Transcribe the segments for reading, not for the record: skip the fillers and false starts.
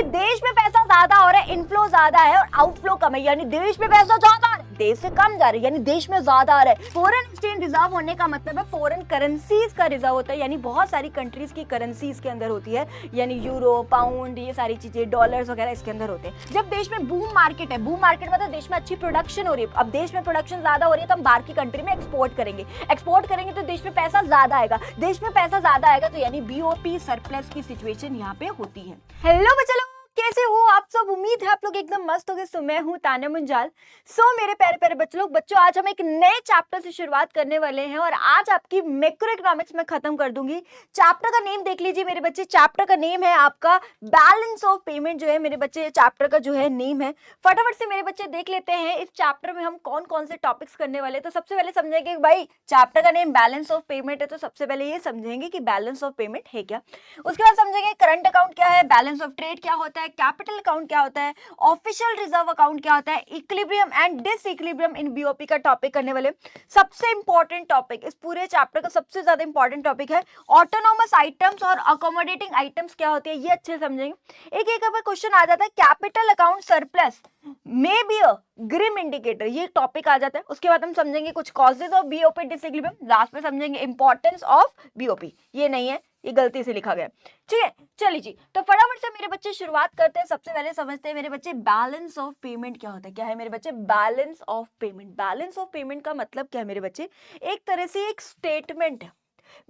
देश में पैसा ज्यादा हो रहा है, इनफ्लो ज्यादा है और आउटफ्लो कम है, यानी देश में पैसा ज्यादा आ रहा है, देश से कम जा रहा है, यानी देश में ज्यादा आ रहा है। फॉरेन एक्सचेंज रिजर्व होने का मतलब है फॉरेन करेंसीज का रिजर्व होता है, यानी बहुत सारी कंट्रीज की करेंसी इसके अंदर होती है, यानी यूरो, पाउंड, ये सारी चीजें, डॉलर्स वगैरह इसके अंदर होते हैं। जब देश में बूम मार्केट है, बूम मार्केट मतलब देश में अच्छी प्रोडक्शन हो रही है, अब देश में प्रोडक्शन ज्यादा हो रही है तो हम बाहर की कंट्री में एक्सपोर्ट करेंगे, एक्सपोर्ट करेंगे तो देश में पैसा ज्यादा आएगा, देश में पैसा ज्यादा आएगा तो यानी बीओपी सरप्लस की सिचुएशन यहाँ पे होती है। हेलो बच्चों, कैसे हो आप सब? उम्मीद है आप लोग एकदम मस्त हो गए। सो मैं हूँ तान्या मुंजाल। मेरे प्यारे प्यारे बच्चों, आज हम एक नए चैप्टर से शुरुआत करने वाले हैं और आज आपकी मैक्रो इकोनॉमिक्स में खत्म कर दूंगी। चैप्टर का नेम देख लीजिए मेरे बच्चे, चैप्टर का नेम है आपका बैलेंस ऑफ पेमेंट, जो है मेरे बच्चे चैप्टर का जो है नेम है। फटाफट से मेरे बच्चे देख लेते हैं इस चैप्टर में हम कौन कौन से टॉपिक्स करने वाले। तो सबसे पहले समझेंगे भाई चैप्टर का नेम बैलेंस ऑफ पेमेंट है, तो सबसे पहले ये समझेंगे कि बैलेंस ऑफ पेमेंट है क्या। उसके बाद समझेंगे करंट अकाउंट क्या है, बैलेंस ऑफ ट्रेड क्या होता है, कैपिटल अकाउंट क्या होता है, ऑफिशियल रिजर्व अकाउंट क्या होता है, equilibrium and disequilibrium in BOP का टॉपिक करने वाले। सबसे इंपॉर्टेंट टॉपिक इस पूरे चैप्टर का, सबसे ज्यादा इंपॉर्टेंट टॉपिक है ऑटोनोमस आइटम्स और अकोमोडेटिंग आइटम्स क्या होती है, ये अच्छे से समझेंगे। एक एक क्वेश्चन आ जाता है, capital account surplus may be a grim indicator, ये टॉपिक आ जाता है। उसके बाद हम समझेंगे कुछ causes of BOP disequilibrium, last में समझेंगे इंपॉर्टेंस ऑफ बीओपी। ये नहीं है, ये गलती से लिखा गया, ठीक है। चलिए जी, तो फटाफट से मेरे बच्चे शुरुआत करते हैं। सबसे पहले समझते हैं मेरे बच्चे बैलेंस ऑफ पेमेंट क्या होता है। क्या है मेरे बच्चे balance of payment? Balance of payment का मतलब क्या है मेरे बच्चे? एक तरह से एक स्टेटमेंट है।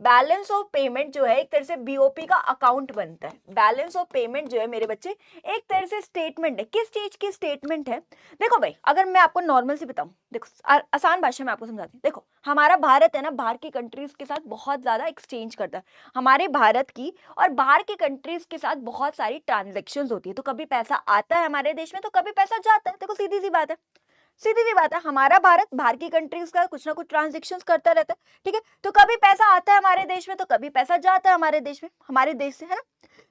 बैलेंस ऑफ पेमेंट जो है एक तरह से बीओपी का अकाउंट बनता है। बैलेंस ऑफ पेमेंट जो है मेरे बच्चे एक तरह से स्टेटमेंट है। किस चीज की स्टेटमेंट है? देखो भाई, अगर मैं आपको नॉर्मल से बताऊं, देखो आसान भाषा में आपको समझाती हूँ। देखो हमारा भारत है ना, बाहर की कंट्रीज के साथ बहुत ज्यादा एक्सचेंज करता है। हमारे भारत की और बाहर की कंट्रीज के साथ बहुत सारी ट्रांजेक्शन होती है, तो कभी पैसा आता है हमारे देश में तो कभी पैसा जाता है। देखो सीधी सी बात है, सीधी सी बात है, हमारा भारत बाहर की कंट्रीज का कुछ ना कुछ ट्रांजेक्शन्स करता रहता है, ठीक है। तो कभी पैसा आता है हमारे देश में तो कभी पैसा जाता है हमारे देश में, हमारे देश से, है ना।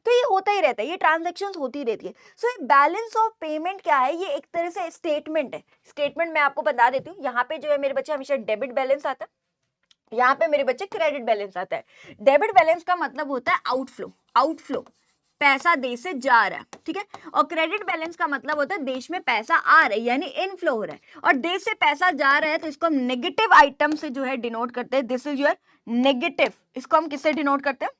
तो ये होता ही रहता है, ये ट्रांजेक्शन्स होती रहती है। सो बैलेंस ऑफ पेमेंट क्या है? ये एक तरह से स्टेटमेंट है। स्टेटमेंट मैं आपको बता देती हूँ। यहाँ पे जो है मेरे बच्चे हमेशा डेबिट बैलेंस आता है, यहाँ पे मेरे बच्चे क्रेडिट बैलेंस आता है। डेबिट बैलेंस का मतलब होता है आउटफ्लो, आउटफ्लो पैसा देश से जा रहा है, ठीक है। और क्रेडिट बैलेंस का मतलब होता है देश में पैसा आ रहा है, यानी इनफ्लो हो रहा है। और देश से पैसा जा रहा है तो इसको हम नेगेटिव आइटम से जो है डिनोट करते हैं। दिस इज योर नेगेटिव, इसको हम किससे डिनोट करते हैं?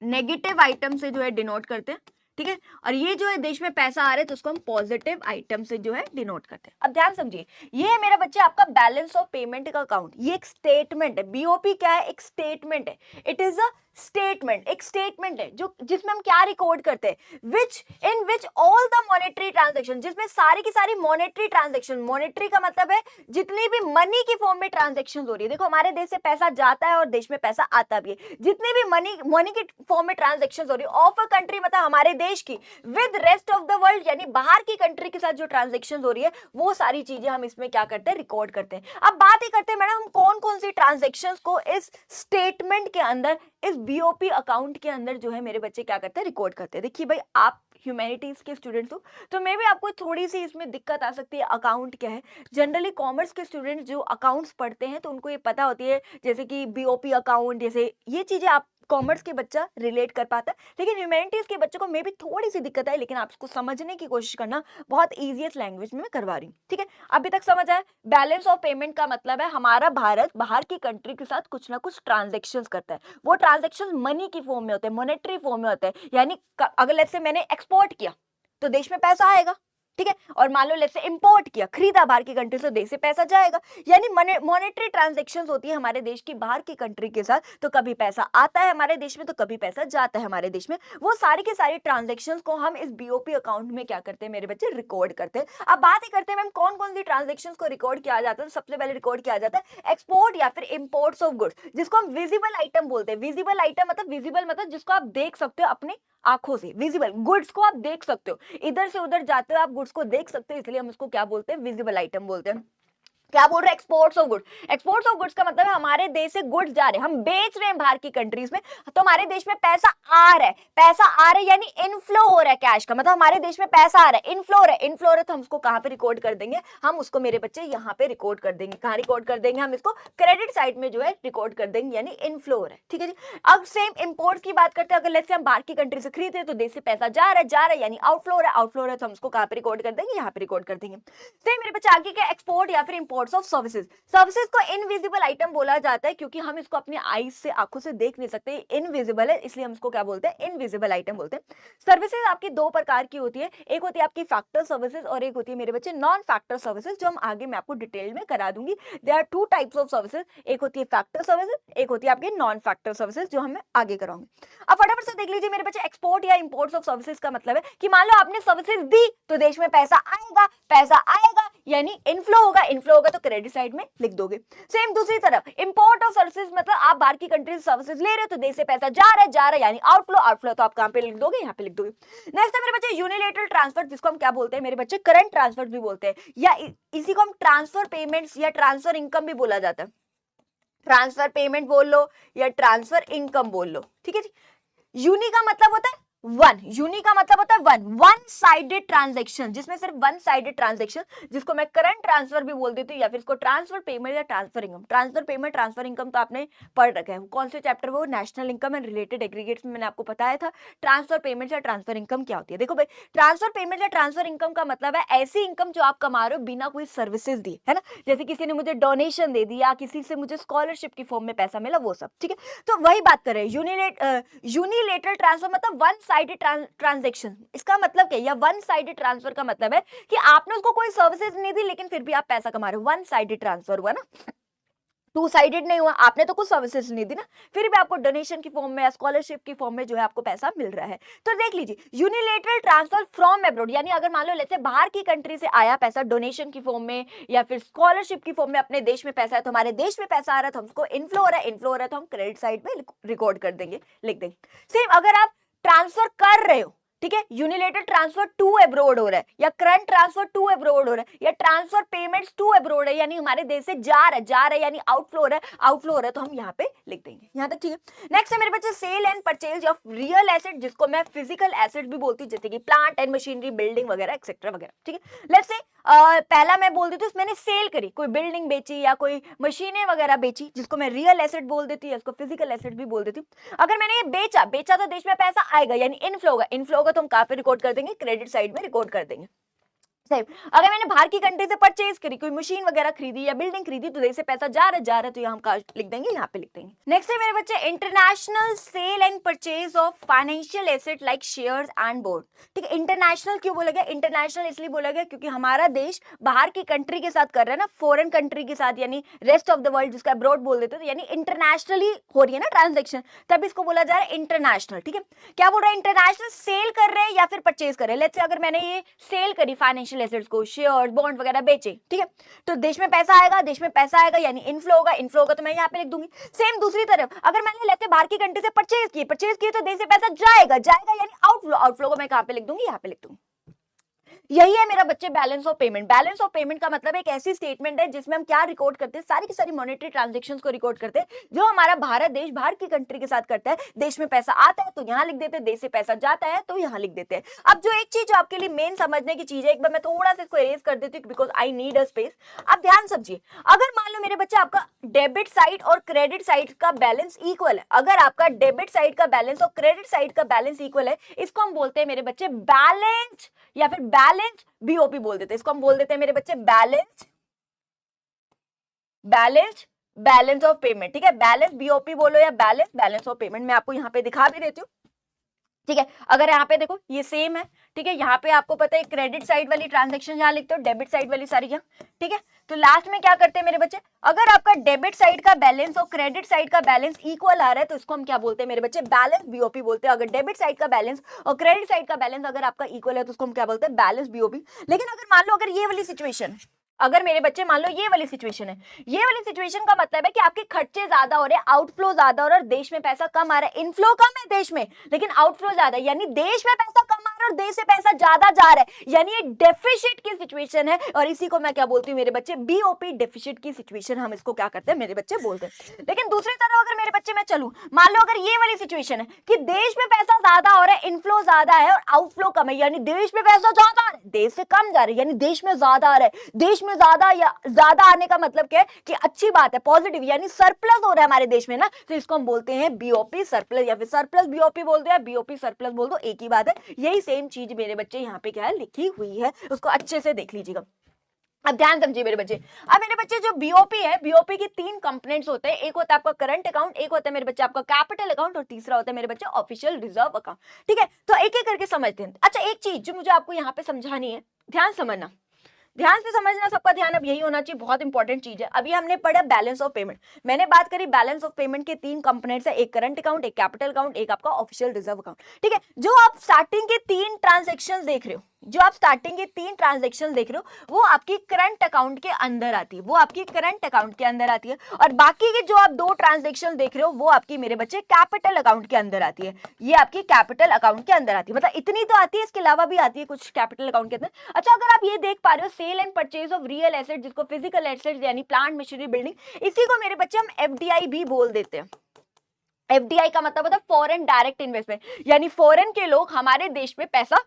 नेगेटिव आइटम से जो है डिनोट करते हैं, ठीक है। और ये जो है देश में पैसा आ रहा है तो उसको हम पॉजिटिव आइटम से जो है डिनोट करते हैं। अब ध्यान समझिए, ये है मेरा बच्चे आपका बैलेंस ऑफ पेमेंट का अकाउंट। ये एक स्टेटमेंट है। बीओपी क्या है? एक स्टेटमेंट है। इट इज अ स्टेटमेंट, एक स्टेटमेंट है जो जिसमें हम क्या रिकॉर्ड करते हैं, which all the monetary transaction, जिसमें सारी की सारी मॉनेटरी ट्रांजेक्शन, मॉनेटरी का मतलब है जितनी भी मनी की फॉर्म में ट्रांजेक्शन हो रही है। देखो हमारे देश से पैसा जाता है और देश में पैसा आता भी है। जितनी भी मनी की फॉर्म में ट्रांजेक्शन हो रही है ऑफ अ कंट्री, मतलब हमारे देश की, with rest of the world, यानी बाहर की कंट्री के साथ जो ट्रांजेक्शन हो रही है, वो सारी चीजें हम इसमें क्या करते हैं? रिकॉर्ड करते हैं। अब बात ही करते हैं मैडम हम कौन कौन सी ट्रांजेक्शन को इस स्टेटमेंट के अंदर, इस बीओपी अकाउंट के अंदर जो है मेरे बच्चे क्या करते हैं? रिकॉर्ड करते हैं। देखिए भाई, आप ह्यूमैनिटीज के स्टूडेंट्स हो तो मे भी आपको थोड़ी सी इसमें दिक्कत आ सकती है। अकाउंट क्या है? जनरली कॉमर्स के स्टूडेंट्स जो अकाउंट्स पढ़ते हैं तो उनको ये पता होती है, जैसे कि बीओपी अकाउंट, जैसे ये चीजें आप कॉमर्स के बच्चा रिलेट कर पाता है। लेकिन ह्यूमैनिटीज के बच्चों को मे भी थोड़ी सी दिक्कत है, लेकिन आप इसको समझने की कोशिश करना, बहुत ईजीएस्ट लैंग्वेज में मैं करवा रही हूँ, ठीक है। अभी तक समझ आया? बैलेंस ऑफ पेमेंट का मतलब है हमारा भारत बाहर की कंट्री के साथ कुछ ना कुछ ट्रांजेक्शन करता है। वो ट्रांजेक्शन मनी की फॉर्म में होते हैं, मॉनेटरी फॉर्म में होते हैं। यानी अगर लेट्स से मैंने एक्सपोर्ट किया तो देश में पैसा आएगा, ठीक है। और मान लो लेट्स से इंपोर्ट किया, खरीदा बाहर की कंट्री से, देश से पैसा जाएगा। यानी मॉनेटरी ट्रांजैक्शंस होती है हमारे देश की बाहर की कंट्री के साथ, तो कभी पैसा आता है हमारे देश में तो कभी पैसा जाता है हमारे देश में। वो सारी की सारी ट्रांजैक्शंस को हम इस बीओपी अकाउंट में क्या करते हैं मेरे बच्चे? रिकॉर्ड करते हैं। अब बात ही करते हैं मैम कौन कौन सी ट्रांजैक्शंस को रिकॉर्ड किया जाता है। सबसे पहले रिकॉर्ड किया जाता है एक्सपोर्ट या फिर इंपोर्ट्स ऑफ गुड्स, जिसको हम विजिबल आइटम बोलते हैं। विजिबल आइटम मतलब, विजिबल मतलब जिसको आप देख सकते हो अपने आंखों से, विजिबल गुड्स को आप देख सकते हो, इधर से उधर जाते हो आप गुड्स को देख सकते हो, इसलिए हम इसको क्या बोलते हैं? विजिबल आइटम बोलते हैं। क्या बोल रहे हैं, exports of goods. Exports of goods का मतलब है हमारे देश से गुड्स जा रहे हैं, हम बेच रहे हैं बाहर की कंट्रीज में, तो हमारे देश में पैसा आ रहा है, पैसा आ रहा है यानी इनफ्लो हो रहा है कैश का, मतलब हमारे देश में पैसा आ रहा है, इनफ्लो हो रहा है, इनफ्लो हो रहा है तो हम उसको कहां पे रिकॉर्ड कर देंगे, हम उसको मेरे बच्चे यहाँ पे रिकॉर्ड कर देंगे। कहां रिकॉर्ड कर देंगे, हम इसको क्रेडिट साइड में जो है रिकॉर्ड कर देंगे, यानी इनफ्लो हो रहा है। ठीक है जी। अब सेम इंपोर्ट की बात करते हैं, अगर लेट्स से हम बाहर की कंट्री से खरीदते हैं तो देश से पैसा जा रहा है यानी आउटफ्लो हो रहा है, आउटफ्लो हो रहा है तो हम उसको कहां पे रिकॉर्ड कर देंगे, यहाँ पे रिकॉर्ड कर देंगे। सेम मेरे बच्चे आगे के एक्सपोर्ट या फिर इंपोर्ट्स ऑफ सर्विसेज। सर्विसेज को इनविजिबल आइटम बोला जाता है क्योंकि हम इसको अपनी आईज से, आंखों से देख नहीं सकते, इनविजिबल है, इसलिए हम इसको क्या बोलते हैं, इनविजिबल आइटम बोलते हैं। सर्विसेज आपकी दो प्रकार की होती है, एक होती है आपकी फैक्टर सर्विसेज और एक होती है मेरे बच्चे नॉन फैक्टर सर्विसेज, जो हम आगे मैं आपको डिटेल में करा दूंगी। There are two types of services, एक होती है फैक्टर सर्विसेज, एक होती है आपकी नॉन फैक्टर सर्विसेज, जो हम आगे कराऊंगी। अब फटाफट से देख लीजिए मेरे बच्चे, एक्सपोर्ट या इंपोर्ट्स ऑफ सर्विसेज का मतलब है कि मान लो आपने सर्विसेज दी तो देश में पैसा आएगा, पैसा आएगा यानी इनफ्लो होगा, इनफ्लो होगा तो क्रेडिट साइड में लिख दोगे। सेम दूसरी तरफ इंपोर्ट ऑफ सर्विसेज मतलब आप बाहर की कंट्री से सर्विसेज ले रहे हो तो देश से पैसा जा रहा है यानी आउटफ्लो, आउटफ्लो तो आप कहां पे लिख दोगे, यहाँ पे लिख दोगे। नेक्स्ट है मेरे बच्चे यूनिलेटरल ट्रांसफर, जिसको हम क्या बोलते हैं मेरे बच्चे, करंट ट्रांसफर भी बोलते हैं, या इसी को हम ट्रांसफर पेमेंट्स या ट्रांसफर इनकम भी बोला जाता है। ट्रांसफर पेमेंट बोल लो या ट्रांसफर इनकम बोल लो। ठीक है जी। यूनि का मतलब होता है वन, यूनि का मतलब होता है वन साइडेड ट्रांजैक्शन, जिसमें सिर्फ वन साइडेड ट्रांजैक्शन, जिसको मैं करंट ट्रांसफर भी बोल देती हूँ या फिर इसको ट्रांसफर पेमेंट या transfer income. Transfer payment, transfer income तो आपने पढ़ रखा है, कौन से चैप्टर वो, national income and related aggregates में मैंने आपको बताया था ट्रांसफर पेमेंट या ट्रांसफर इनकम क्या होती है। देखो भाई, ट्रांसफर पेमेंट या ट्रांसफर इनकम का मतलब है ऐसी इनकम जो आप कमा रहे हो बिना कोई सर्विसेज दी, है ना, जैसे किसी ने मुझे डोनेशन दे दी या किसी से मुझे स्कॉलरशिप की फॉर्म में पैसा मिला, वो सब। ठीक है, तो वही बात कर रहे हैं। यूनिलेटरल ट्रांसफर मतलब वन साइडेड ट्रांजैक्शन, इसका मतलब क्या, या वन साइडेड ट्रांसफर का मतलब है कि आपने उसको कोई सर्विसेज नहीं दी लेकिन फिर भी आप पैसा कमा रहे हो, वन साइडेड ट्रांसफर हुआ ना, टू साइडेड नहीं हुआ, आपने तो कुछ सर्विसेज नहीं दी ना, फिर भी आपको डोनेशन की फॉर्म में या स्कॉलरशिप की फॉर्म में जो है आपको पैसा मिल रहा है। तो देख लीजिए, यूनिलेटरल ट्रांसफर फ्रॉम अब्रॉड, यानी अगर मान लो लेट्स से बाहर की कंट्री से आया पैसा डोनेशन की फॉर्म में या फिर स्कॉलरशिप की फॉर्म में, अपने देश में पैसा है तो हमारे देश में पैसा आ रहा है तो हमको इनफ्लो हो रहा है, इनफ्लो हो रहा है तो हम क्रेडिट साइड में रिकॉर्ड कर देंगे, लिख देंगे। सेम अगर आप ट्रांसफर कर रहे हो, ठीक है, यूनिलेटरल ट्रांसफर टू अब्रॉड हो रहा है या करंट ट्रांसफर टू अब्रॉड हो रहा है या ट्रांसफर पेमेंट्स टू अब्रॉड है, यानी हमारे देश से जा रहा है यानी आउटफ्लो हो रहा है, आउटफ्लो हो रहा है तो हम यहाँ पे लिख देंगे। यहाँ तक ठीक है। नेक्स्ट है मेरे बच्चे sale and purchase of real asset, जिसको मैं फिजिकल एसेट भी बोलती हूँ, जैसे कि प्लांट एंड मशीनरी, बिल्डिंग वगैरह एक्सेट्रा वगैरह। ठीक है, लेट्स से पहला मैं बोल देती हूँ मैंने सेल करी, कोई बिल्डिंग बेची या कोई मशीनें वगैरह बेची, जिसको मैं रियल एसेट बोल देती हूँ, इसको फिजिकल एसेट भी बोल देती हूँ। अगर मैंने ये बेचा तो देश में पैसा आएगा यानी इनफ्लो होगा, इनफ्लो होगा तो हम कहाँ पे रिकॉर्ड कर देंगे, क्रेडिट साइड में रिकॉर्ड कर देंगे। अगर मैंने बाहर की कंट्री से परचेज करी, कोई मशीन वगैरह खरीदी या बिल्डिंग खरीदी तो देश से पैसा जा रहा है तो यहाँ हम लिख देंगे, यहाँ पे लिख देंगे। नेक्स्ट है मेरे बच्चे international sale and purchase of financial asset like shares and board. ठीक है, इंटरनेशनल क्यों बोला गया, इंटरनेशनल इसलिए बोला गया क्योंकि हमारा देश बाहर की कंट्री के साथ कर रहा है ना, फॉरेन कंट्री के साथ, यानी रेस्ट ऑफ द वर्ल्ड, जिसका अब्रॉड बोल देते हैं, यानी इंटरनेशनली हो रही है ना ट्रांजेक्शन, तब इसको बोला जा रहा है इंटरनेशनल। ठीक है, क्या बोल रहा है, इंटरनेशनल सेल कर रहे हैं या फिर परचेज कर रहे हैं। लेट्स से अगर मैंने ये सेल करी फाइनेंशियल एसेट्स को, शेयर बॉन्ड वगैरह बेचे, ठीक है, तो देश में पैसा आएगा, देश में पैसा आएगा यानी इनफ्लो होगा, इनफ्लो होगा तो मैं यहाँ पे लिख दूंगी। सेम दूसरी तरफ अगर मैंने लेते बाहर की कंट्री से परचेज किए तो देश से पैसा जाएगा यानी आउटफ्लो, आउटफ्लो को मैं कहाँ पे लिख दूंगी, यहाँ पे लिख दूंगी। यही है मेरा बच्चे balance of payment. Balance of payment का मतलब एक ऐसी स्टेटमेंट है जिसमें हम क्या रिकॉर्ड करते हैं, सारी की सारी मॉनेटरी ट्रांजैक्शंस को रिकॉर्ड करते हैं जो हमारा भारत देश बाहर की कंट्री के साथ करता है। देश में पैसा आता है तो यहाँ लिख देते हैं, देश से पैसा जाता है तो यहाँ लिख देते हैं। अब जो एक चीज जो आपके लिए मेन समझने की चीज है, एक बार मैं थोड़ा सा इसको इरेज कर देती हूँ because I need a space. आप ध्यान समझिए, अगर मान लो मेरे बच्चे आपका डेबिट साइड और क्रेडिट साइड का बैलेंस इक्वल है, अगर आपका डेबिट साइड का बैलेंस और क्रेडिट साइड का बैलेंस इक्वल है, इसको हम बोलते हैं मेरे बच्चे बैलेंस या फिर बैलेंस बीओपी बोल देते हैं। इसको हम बोल देते हैं मेरे बच्चे बैलेंस ऑफ पेमेंट। ठीक है, बैलेंस बीओपी बोलो या बैलेंस ऑफ पेमेंट, मैं आपको यहाँ पे दिखा भी देती हूँ। ठीक है, अगर यहाँ पे देखो ये सेम है, ठीक है, यहाँ पे आपको पता है क्रेडिट साइड वाली ट्रांजैक्शन यहाँ लिखते हो, डेबिट साइड वाली सारी यहाँ। ठीक है, तो लास्ट में क्या करते हैं मेरे बच्चे, अगर आपका डेबिट साइड का बैलेंस और क्रेडिट साइड का बैलेंस इक्वल आ रहा है तो इसको हम क्या बोलते हैं मेरे बच्चे, बैलेंस बीओपी बोलते हैं। अगर डेबिट साइड का बैलेंस और क्रेडिट साइड का बैलेंस अगर आपका इक्वल है तो उसको हम क्या बोलते हैं, बैलेंस बीओपी। लेकिन अगर मान लो अगर ये वाली सिचुएशन अगर मेरे बच्चे मान लो ये वाली सिचुएशन है, ये वाली सिचुएशन का मतलब है कि आपके खर्चे ज्यादा हो रहे हैं, आउटफ्लो ज्यादा हो रहा है और देश में पैसा कम आ रहा है। इनफ्लो कम है देश में लेकिन आउटफ्लो ज्यादा है, यानी देश में पैसा कम आ रहा है और देश से पैसा ज्यादा जा रहा है, यानी ये डेफिसिट की सिचुएशन है। और इसी को मैं क्या बोलती हूँ मेरे बच्चे, बीओपी, डेफिसिट की सिचुएशन हम इसको क्या करते हैं मेरे बच्चे बोलते हैं। लेकिन दूसरी तरफ अगर मेरे बच्चे मैं चलूं, मान लो अगर ये वाली सिचुएशन है कि देश में पैसा ज्यादा हो रहा है, इनफ्लो ज्यादा है और आउटफ्लो कम है, यानी देश में पैसा ज्यादा आ रहा है, देश से कम जा रहा है, यानी देश में ज्यादा आ रहा है। देश में ज्यादा या ज्यादा आने का मतलब क्या है कि अच्छी बात है, पॉजिटिव, यानी सरप्लस हो रहा है हमारे देश में ना, तो इसको हम बोलते हैं बीओपी सरप्लस, या फिर सरप्लस बीओपी बोल दो या बीओपी सरप्लस बोल दो, एक ही बात है। यही सेम चीज मेरे बच्चे यहाँ पे क्या है लिखी हुई है, उसको अच्छे से देख लीजिएगा। अब ध्यान समझिए मेरे बच्चे, अब मेरे बच्चे जो बीओपी है, बीओपी की 3 कंपोनेंट्स होते हैं, एक होता है आपका करंट अकाउंट, एक होता है मेरे बच्चे आपका कैपिटल अकाउंट और तीसरा होता है मेरे बच्चे ऑफिशियल रिजर्व अकाउंट। ठीक है, तो एक एक करके समझते हैं। अच्छा, एक चीज जो मुझे आपको यहाँ पे समझानी है, ध्यान समझना, ध्यान से समझना, सबका ध्यान अब यही होना चाहिए, बहुत इंपॉर्टेंट चीज है। अभी हमने पढ़ा बैलेंस ऑफ पेमेंट, मैंने बात करी बैलेंस ऑफ पेमेंट के 3 कंपोनेंट्स है, एक करंट अकाउंट, एक कैपिटल अकाउंट, एक आपका ऑफिशियल रिजर्व अकाउंट। ठीक है, जो आप स्टार्टिंग के 3 ट्रांजेक्शन देख रहे हो, जो आप स्टार्टिंग के 3 ट्रांजेक्शन देख रहे हो वो आपकी करंट अकाउंट के अंदर आती है, वो आपकी करंट अकाउंट के अंदर आती है, और बाकी के जो आप 2 ट्रांजेक्शन देख रहे हो वो आपकी मेरे बच्चे कैपिटल अकाउंट के अंदर आती है, ये आपकी कैपिटल अकाउंट के अंदर आती है। मतलब इतनी तो आती है, इसके अलावा भी आती है कुछ कैपिटल अकाउंट के अंदर। अच्छा, अगर आप ये देख पा रहे हो sale and purchase of real asset, जिसको फिजिकल एसेट यानी प्लांट मशीनरी बिल्डिंग, इसी को मेरे बच्चे हम एफडीआई भी बोल देते हैं। एफडीआई का मतलब होता है फॉरेन डायरेक्ट इन्वेस्टमेंट, यानी फॉरेन के लोग हमारे देश में पैसा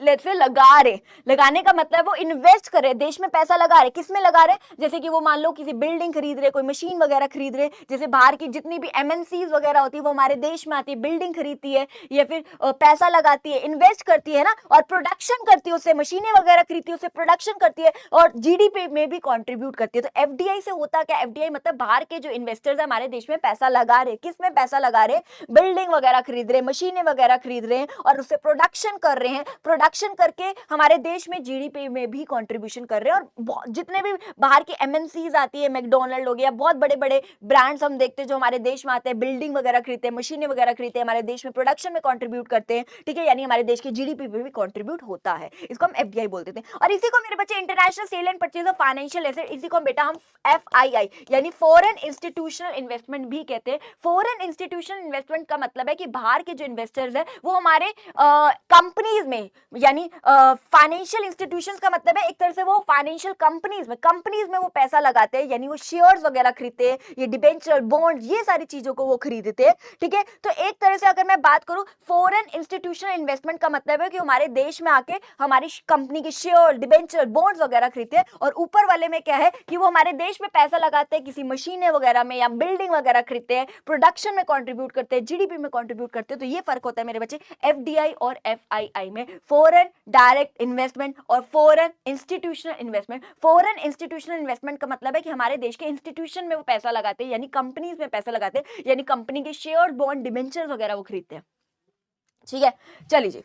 लेट्स से लगा रहे, लगाने का मतलब वो इन्वेस्ट कर रहे, देश में पैसा लगा रहे। किस में लगा रहे? जैसे कि वो मान लो किसी बिल्डिंग खरीद रहे, कोई मशीन वगैरह खरीद रहे, जैसे बाहर की जितनी भी एमएनसीज वगैरह होती है वो हमारे देश में आती है, बिल्डिंग खरीदती है या फिर पैसा लगाती है, इन्वेस्ट करती है ना, और प्रोडक्शन करती है, उससे मशीनें वगैरह खरीदती है, उससे प्रोडक्शन करती है और जीडीपी में भी कॉन्ट्रीब्यूट करती है। तो एफडीआई से होता क्या? एफडीआई मतलब बाहर के जो इन्वेस्टर्स है हमारे देश में पैसा लगा रहे, किस में पैसा लगा रहे? बिल्डिंग वगैरह खरीद रहे, मशीनें वगैरह खरीद रहे हैं और उससे प्रोडक्शन कर रहे हैं, प्रोडक्शन करके हमारे देश में जीडीपी में भी कंट्रीब्यूशन कर रहे हैं। और जितने भी बाहर की एमएनसीज आती है, मैकडॉनल्ड हो गया, बहुत बड़े बड़े ब्रांड्स हम देखते हैं जो हमारे देश में आते हैं, बिल्डिंग वगैरह खरीदते हैं, मशीनें वगैरह खरीदते हैं, हमारे देश में प्रोडक्शन में कंट्रीब्यूट करते हैं। ठीक है, यानी हमारे देश के जीडीपी में भी कंट्रीब्यूट होता है, इसको हम एफडीआई बोलते थे। और इसी को मेरे बच्चे international sale and purchase of financial asset, इसी को बेटा हम एफआईआई यानी फॉरेन इंस्टीट्यूशनल इन्वेस्टमेंट भी कहते हैं। फॉरेन इंस्टीट्यूशनल इन्वेस्टमेंट का मतलब है कि बाहर के जो इन्वेस्टर्स है वो हमारे कंपनीज में, यानी फाइनेंशियल इंस्टीट्यूशंस का मतलब है एक तरह से वो फाइनेंशियल कंपनीज में वो पैसा लगाते हैं, यानी वो शेयर्स वगैरह खरीदते हैं, ये डिबेंचर, बॉन्ड, ये सारी चीजों को वो खरीदते हैं। ठीक है, तो एक तरह से अगर मैं बात करूं फॉरेन इंस्टीट्यूशनल इन्वेस्टमेंट का मतलब है कि हमारे देश में आके हमारी कंपनी के शेयर, डिबेंचर, बॉन्ड्स वगैरह खरीदते हैं। और ऊपर वाले में क्या है कि वो हमारे देश में पैसा लगाते हैं किसी मशीनें वगैरह में या बिल्डिंग वगैरह खरीदते हैं, प्रोडक्शन में कंट्रीब्यूट करते हैं, जीडीपी में कंट्रीब्यूट करते हैं। तो ये फर्क होता है मेरे बच्चे एफडीआई और एफआईआई में, फॉरेन डायरेक्ट इन्वेस्टमेंट और foreign institutional investment. Foreign institutional investment का मतलब है कि हमारे देश के इंस्टीट्यूशन में वो पैसा लगाते हैं, यानी कंपनीज में पैसा लगाते हैं, यानी कंपनी के शेयर, बॉन्ड, डिबेंचर्स वगैरह वो खरीदते हैं। ठीक है, चलिए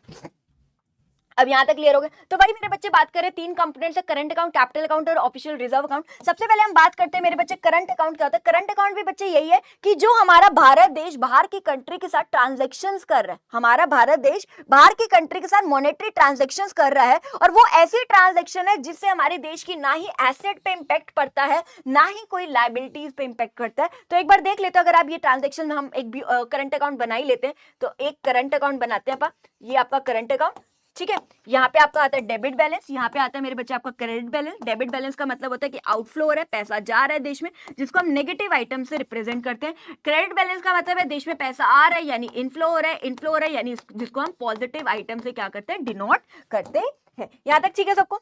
अब यहां तक क्लियर हो गया। तो वही मेरे बच्चे बात करें 3 कंपोनेंट्स है, करंट अकाउंट, कैपिटल अकाउंट और ऑफिशियल रिजर्व अकाउंट। सबसे पहले हम बात करते हैं मेरे बच्चे करंट अकाउंट क्या होता है। करंट अकाउंट भी बच्चे यही है कि जो हमारा भारत देश बाहर की कंट्री के साथ ट्रांजैक्शंस कर रहा है, हमारा भारत देश बाहर की कंट्री के साथ मॉनेटरी ट्रांजैक्शंस कर रहा है, और वो ऐसी ट्रांजैक्शन है जिससे हमारे देश की ना ही एसेट पे इंपैक्ट पड़ता है ना ही कोई लायबिलिटीज पे इंपैक्ट करता है। तो एक बार देख लेते हैं, अगर आप ये ट्रांजैक्शन हम एक भी करंट अकाउंट बना ही लेते हैं, तो एक करंट अकाउंट बनाते हैं आप, ये आपका करंट अकाउंट। ठीक है, यहाँ पे आपका आता है डेबिट बैलेंस, यहाँ पे आता है मेरे बच्चे आपका क्रेडिट बैलेंस। डेबिट बैलेंस का मतलब होता है कि आउटफ्लो हो रहा है, पैसा जा रहा है देश में, जिसको हम नेगेटिव आइटम से रिप्रेजेंट करते हैं। क्रेडिट बैलेंस का मतलब है देश में पैसा आ रहा है, यानी इनफ्लो हो रहा है, इनफ्लो हो रहा है, यानी जिसको हम पॉजिटिव आइटम से क्या करते हैं, डिनोट करते हैं। यहाँ तक ठीक है सबको?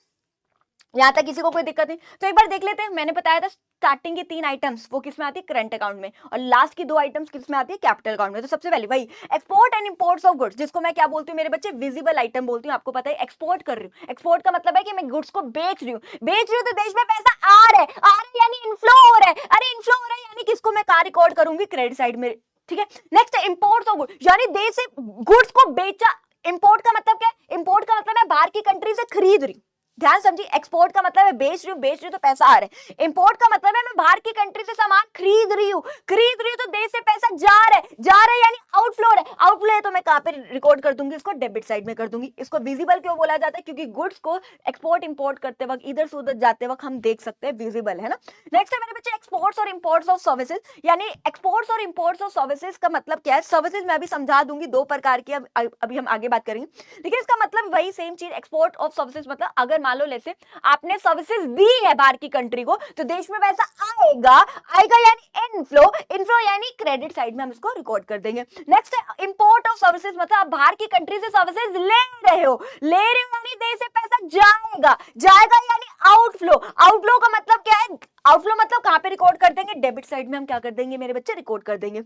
यहाँ तक किसी को कोई दिक्कत नहीं? तो एक बार देख लेते हैं, मैंने बताया था स्टार्टिंग की 3 आइटम्स वो किस में आती है, करंट अकाउंट में, और लास्ट की 2 आइटम्स किस में आती है, कैपिटल अकाउंट में। तो सबसे पहले वही export and imports of goods, जिसको मैं क्या बोलती हूँ मेरे बच्चे, विजिबल आइटम बोलती हूँ। आपको पता है एक्सपोर्ट कर रही हूँ, एक्सपोर्ट का मतलब है कि मैं गुड्स को बेच रही हूँ, तो देश में पैसा आ रहा है यानी इनफ्लो हो रहा है। अरे इनफ्लो हो रहा है यानी किसको मैं कहाँ रिकॉर्ड करूंगी, क्रेडिट साइड में। ठीक है, नेक्स्ट है इंपोर्ट्स ऑफ गुड्स, यानी देश से गुड्स को बेचा। इंपोर्ट का मतलब क्या है? इंपोर्ट का मतलब मैं बाहर की कंट्री से खरीद रही हूँ, ध्यान समझिए, एक्सपोर्ट का मतलब है बेच रही हूँ तो पैसा आ रहा है। इंपोर्ट का मतलब है मैं बाहर की कंट्री से सामान खरीद रही हूँ तो देश से पैसा जा रहा है यानी आउटफ्लो है। आउटफ्लो है तो मैं कहां पे रिकॉर्ड कर दूंगी, इसको डेबिट साइड में कर दूंगी। इसको विजिबल क्यों बोला जाता है, क्योंकि गुड्स को एक्सपोर्ट इंपोर्ट करते वक्त, इधर से उधर जाते वक्त हम देख सकते हैं, विजिबल है ना। नेक्स्ट है मेरे बच्चे एक्सपोर्ट्स और इंपोर्ट्स ऑफ सर्विसेज, यानी एक्सपोर्ट्स और इंपोर्ट्स ऑफ सर्विसेज का मतलब क्या है। सर्विसेज मैं अभी समझा दूंगी, दो प्रकार की, अभी हम आगे बात करेंगे। लेकिन इसका मतलब वही सेम चीज, एक्सपोर्ट ऑफ सर्विसेज मतलब अगर मान लो जैसे आपने सर्विसेज दी है बाहर की कंट्री को, तो देश में पैसा आएगा यानी इनफ्लो यानी क्रेडिट साइड में हम इसको रिकॉर्ड कर देंगे। नेक्स्ट है इंपोर्ट ऑफ सर्विसेज, मतलब आप बाहर की कंट्री से सर्विसेज ले रहे हो यानी देश से पैसा जाएगा यानी आउटफ्लो का मतलब क्या है, आउटफ्लो मतलब कहां पे रिकॉर्ड कर देंगे, डेबिट साइड में हम क्या कर देंगे मेरे बच्चे, रिकॉर्ड कर देंगे।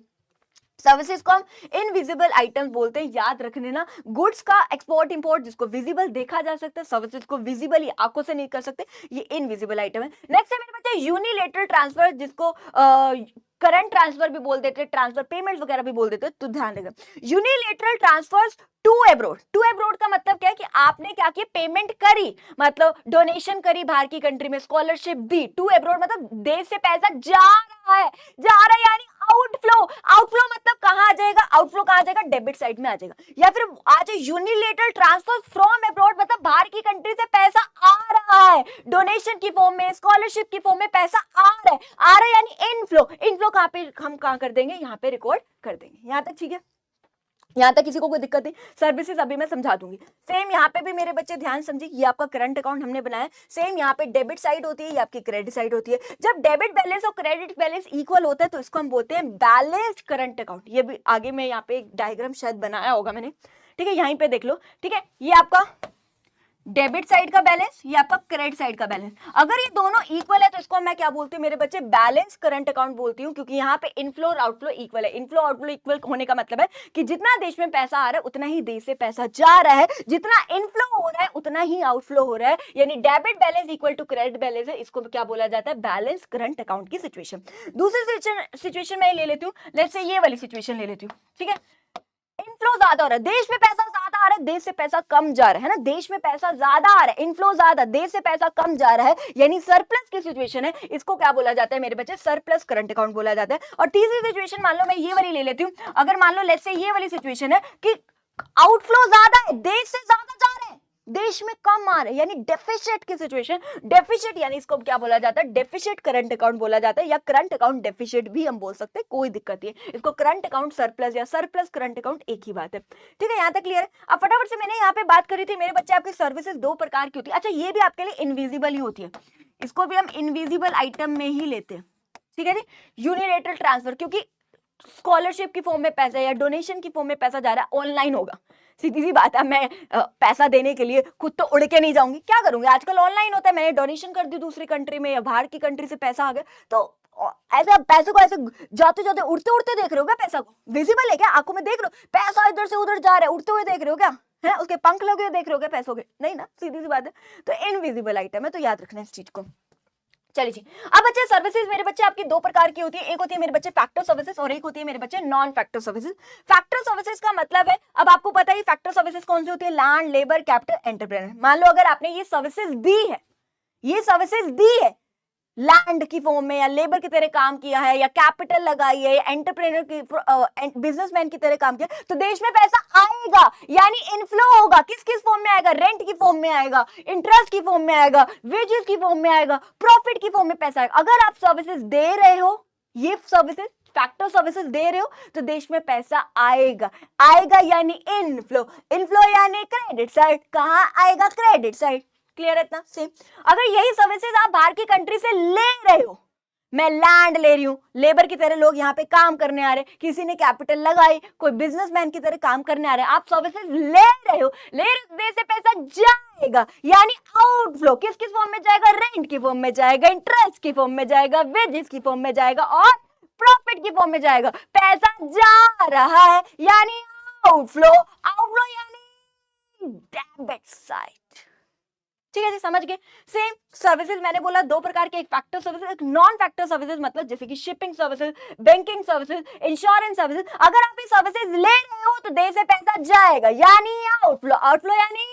सर्विसेज को हम इनविजिबल आइटम्स बोलते हैं, याद रखने ना। गुड्स का एक्सपोर्ट इंपोर्ट जिसको विजिबल देखा जा सकता है, सर्विसेज को विजिबल आंखों से नहीं कर सकते, ये इनविजिबल आइटम है। नेक्स्ट है मेरे बच्चे यूनिलेटरल ट्रांसफर, जिसको करंट ट्रांसफर भी बोल देते हैं, ट्रांसफर पेमेंट वगैरह भी बोल देते हैं, तो ध्यान रखना। यूनिलेटरल ट्रांसफर्स टू अब्रोड का मतलब क्या है कि आपने क्या किया, पेमेंट करी, मतलब डोनेशन करी बाहर की कंट्री में, स्कॉलरशिप दी। टू अब्रोड मतलब देश से पैसा जा रहा है यानी आउटफ्लो मतलब कहां आ जाएगा, आउटफ्लो कहां आ जाएगा, डेबिट साइड में आ जाएगा। या फिर आ जाए यूनिलेटरल ट्रांसफर फ्रॉम अब्रोड, मतलब बाहर की कंट्री से पैसा आ रहा है, डोनेशन की फॉर्म में, स्कॉलरशिप की फॉर्म में पैसा आ रहा है यानी इनफ्लो कहां पे हम कहां कर देंगे, यहां पे रिकॉर्ड कर देंगे। यहां तक ठीक है, यहां तक किसी को कोई दिक्कत नहीं। सर्विसेज अभी मैं समझा दूंगी। सेम यहाँ पे भी मेरे बच्चे ध्यान समझिए, ये आपका करंट अकाउंट हमने बनाया, सेम यहाँ पे डेबिट साइड होती है, ये आपकी क्रेडिट साइड होती है। जब डेबिट बैलेंस और क्रेडिट बैलेंस इक्वल होता है तो इसको हम बोलते हैं बैलेंस्ड करंट अकाउंट। ये भी आगे मैं यहाँ पे एक डायग्राम शायद बनाया होगा मैंने, ठीक है, यहीं पे देख लो, ठीक है। ये आपका डेबिट साइड का बैलेंस, ये आपका क्रेडिट साइड का बैलेंस, अगर ये दोनों इक्वल है तो इसको मैं क्या बोलती हूँ मेरे बच्चे, बैलेंस करंट अकाउंट बोलती हूँ, क्योंकि यहाँ पे इनफ्लो और आउटफ्लो इक्वल है। इनफ्लो आउटफ्लो इक्वल होने का मतलब है कि जितना देश में पैसा आ रहा है उतना ही देश से पैसा जा रहा है, जितना इनफ्लो हो रहा है उतना ही आउटफ्लो हो रहा है, यानी debit balance equal to credit balance है। इसको क्या बोला जाता है, बैलेंस करंट अकाउंट की सिचुएशन। दूसरी सिचुएशन मैं ले लेती हूँ, लेट्स से ये वाली सिचुएशन ले लेती हूँ, ठीक है। इनफ्लो ज्यादा हो रहा है, देश में पैसा ज्यादा आ रहा है, देश से पैसा कम जा रहा है ना, देश में पैसा ज्यादा आ रहा है, इनफ्लो ज्यादा, देश से पैसा कम जा रहा है, यानी सरप्लस की सिचुएशन है। इसको क्या बोला जाता है मेरे बच्चे, सरप्लस करंट अकाउंट बोला जाता है। और तीसरी सिचुएशन मान लो मैं ये वाली ले लेती हूँ, अगर मान लो लेट्स से ये वाली सिचुएशन है कि आउटफ्लो ज्यादा है, देश से ज्यादा जा रहे हैं, देश में कम आ रहे हैं, यानी डेफिसिट की सिचुएशन। डेफिसिट यानी इसको क्या बोला जाता है, डेफिसिट करंट अकाउंट बोला जाता है, या करंट अकाउंट डेफिसिट भी हम बोल सकते हैं, कोई दिक्कत नहीं है। इसको करंट अकाउंट सरप्लस या सरप्लस करंट अकाउंट एक ही बात है, ठीक है। यहां तक क्लियर है। अब फटाफट से मैंने यहाँ पे बात करी थी मेरे बच्चे, आपकी सर्विसेज दो प्रकार की होती है। अच्छा, ये भी आपके लिए इनविजिबल ही होती है, इसको भी हम इनविजिबल आइटम में ही लेते हैं, ठीक है जी। यूनिलेटरल ट्रांसफर, क्योंकि स्कॉलरशिप की फॉर्म में पैसा या डोनेशन की फॉर्म में पैसा जा रहा है, ऑनलाइन होगा, सीधी सी बात है। मैं पैसा देने के लिए खुद तो उड़ के नहीं जाऊंगी, क्या करूंगी, आजकल ऑनलाइन होता है, मैंने डोनेशन कर दी दूसरी कंट्री में या बाहर की कंट्री से पैसा आ गया, तो ऐसे पैसे को ऐसे जाते जाते उड़ते उड़ते देख रहे हो क्या, पैसा को विजिबल है क्या, आंखों में देख रहे हो, पैसा इधर से उधर जा रहा है, उड़ते हुए देख रहे हो क्या, है उसके पंख लगे देख रहे हो क्या पैसों के, नहीं ना, सीधी सी बात है। तो इनविजिबल आइटम है, तो याद रखना इस चीज को। चलिए जी, अब बच्चे सर्विसेज मेरे बच्चे आपकी दो प्रकार की होती है, एक होती है मेरे बच्चे फैक्टर सर्विसेज और एक होती है मेरे बच्चे non factor services. Factor services का मतलब है, अब आपको पता है फैक्टर सर्विसेज कौन सी होती है, लैंड, लेबर, कैपिटल, एंटरप्रेन्योर। मान लो अगर आपने ये सर्विसेज दी है, लैंड की फॉर्म में या लेबर की तरह काम किया है या कैपिटल लगाई है या एंटरप्रेन्योर की बिजनेसमैन की तरह काम किया, तो देश में पैसा आएगा, यानी इनफ्लो होगा। किस किस फॉर्म में आएगा, रेंट की फॉर्म में आएगा, इंटरेस्ट की फॉर्म में आएगा, वेजेस की फॉर्म में आएगा, प्रॉफिट की फॉर्म में पैसा आएगा। अगर आप सर्विसेज दे रहे हो, ये सर्विसेज फैक्टर सर्विसेज दे रहे हो, तो देश में पैसा आएगा यानी इनफ्लो यानी क्रेडिट साइड, कहां आएगा, क्रेडिट साइड। क्लियर है इतना, सेम। अगर यही सर्विसेज आप बाहर की कंट्री से ले रहे हो, मैं लैंड ले रही हूं, लेबर की तरह लोग यहाँ पे काम करने आ रहे, किसी ने कैपिटल लगाई, कोई बिजनेसमैन की तरह काम करने आ रहे, आप सर्विसेज ले रहे हो, देश से पैसा जाएगा यानी आउटफ्लो। किस किस फॉर्म में जाएगा, रेंट की फॉर्म में जाएगा, इंटरेस्ट की फॉर्म में जाएगा, वेजेस की फॉर्म में जाएगा और प्रॉफिट की फॉर्म में जाएगा। पैसा जा रहा है यानी आउटफ्लो यानी डेबिट साइड, ठीक है जी, समझ गए। सेम सर्विसेज मैंने बोला दो प्रकार के, एक फैक्टर सर्विसेज, एक नॉन फैक्टर सर्विसेज, मतलब जैसे कि shipping services, banking services, insurance services. अगर आप ये सर्विसेज ले रहे हो तो देश से पैसा जाएगा यानी आउटफ्लो यानी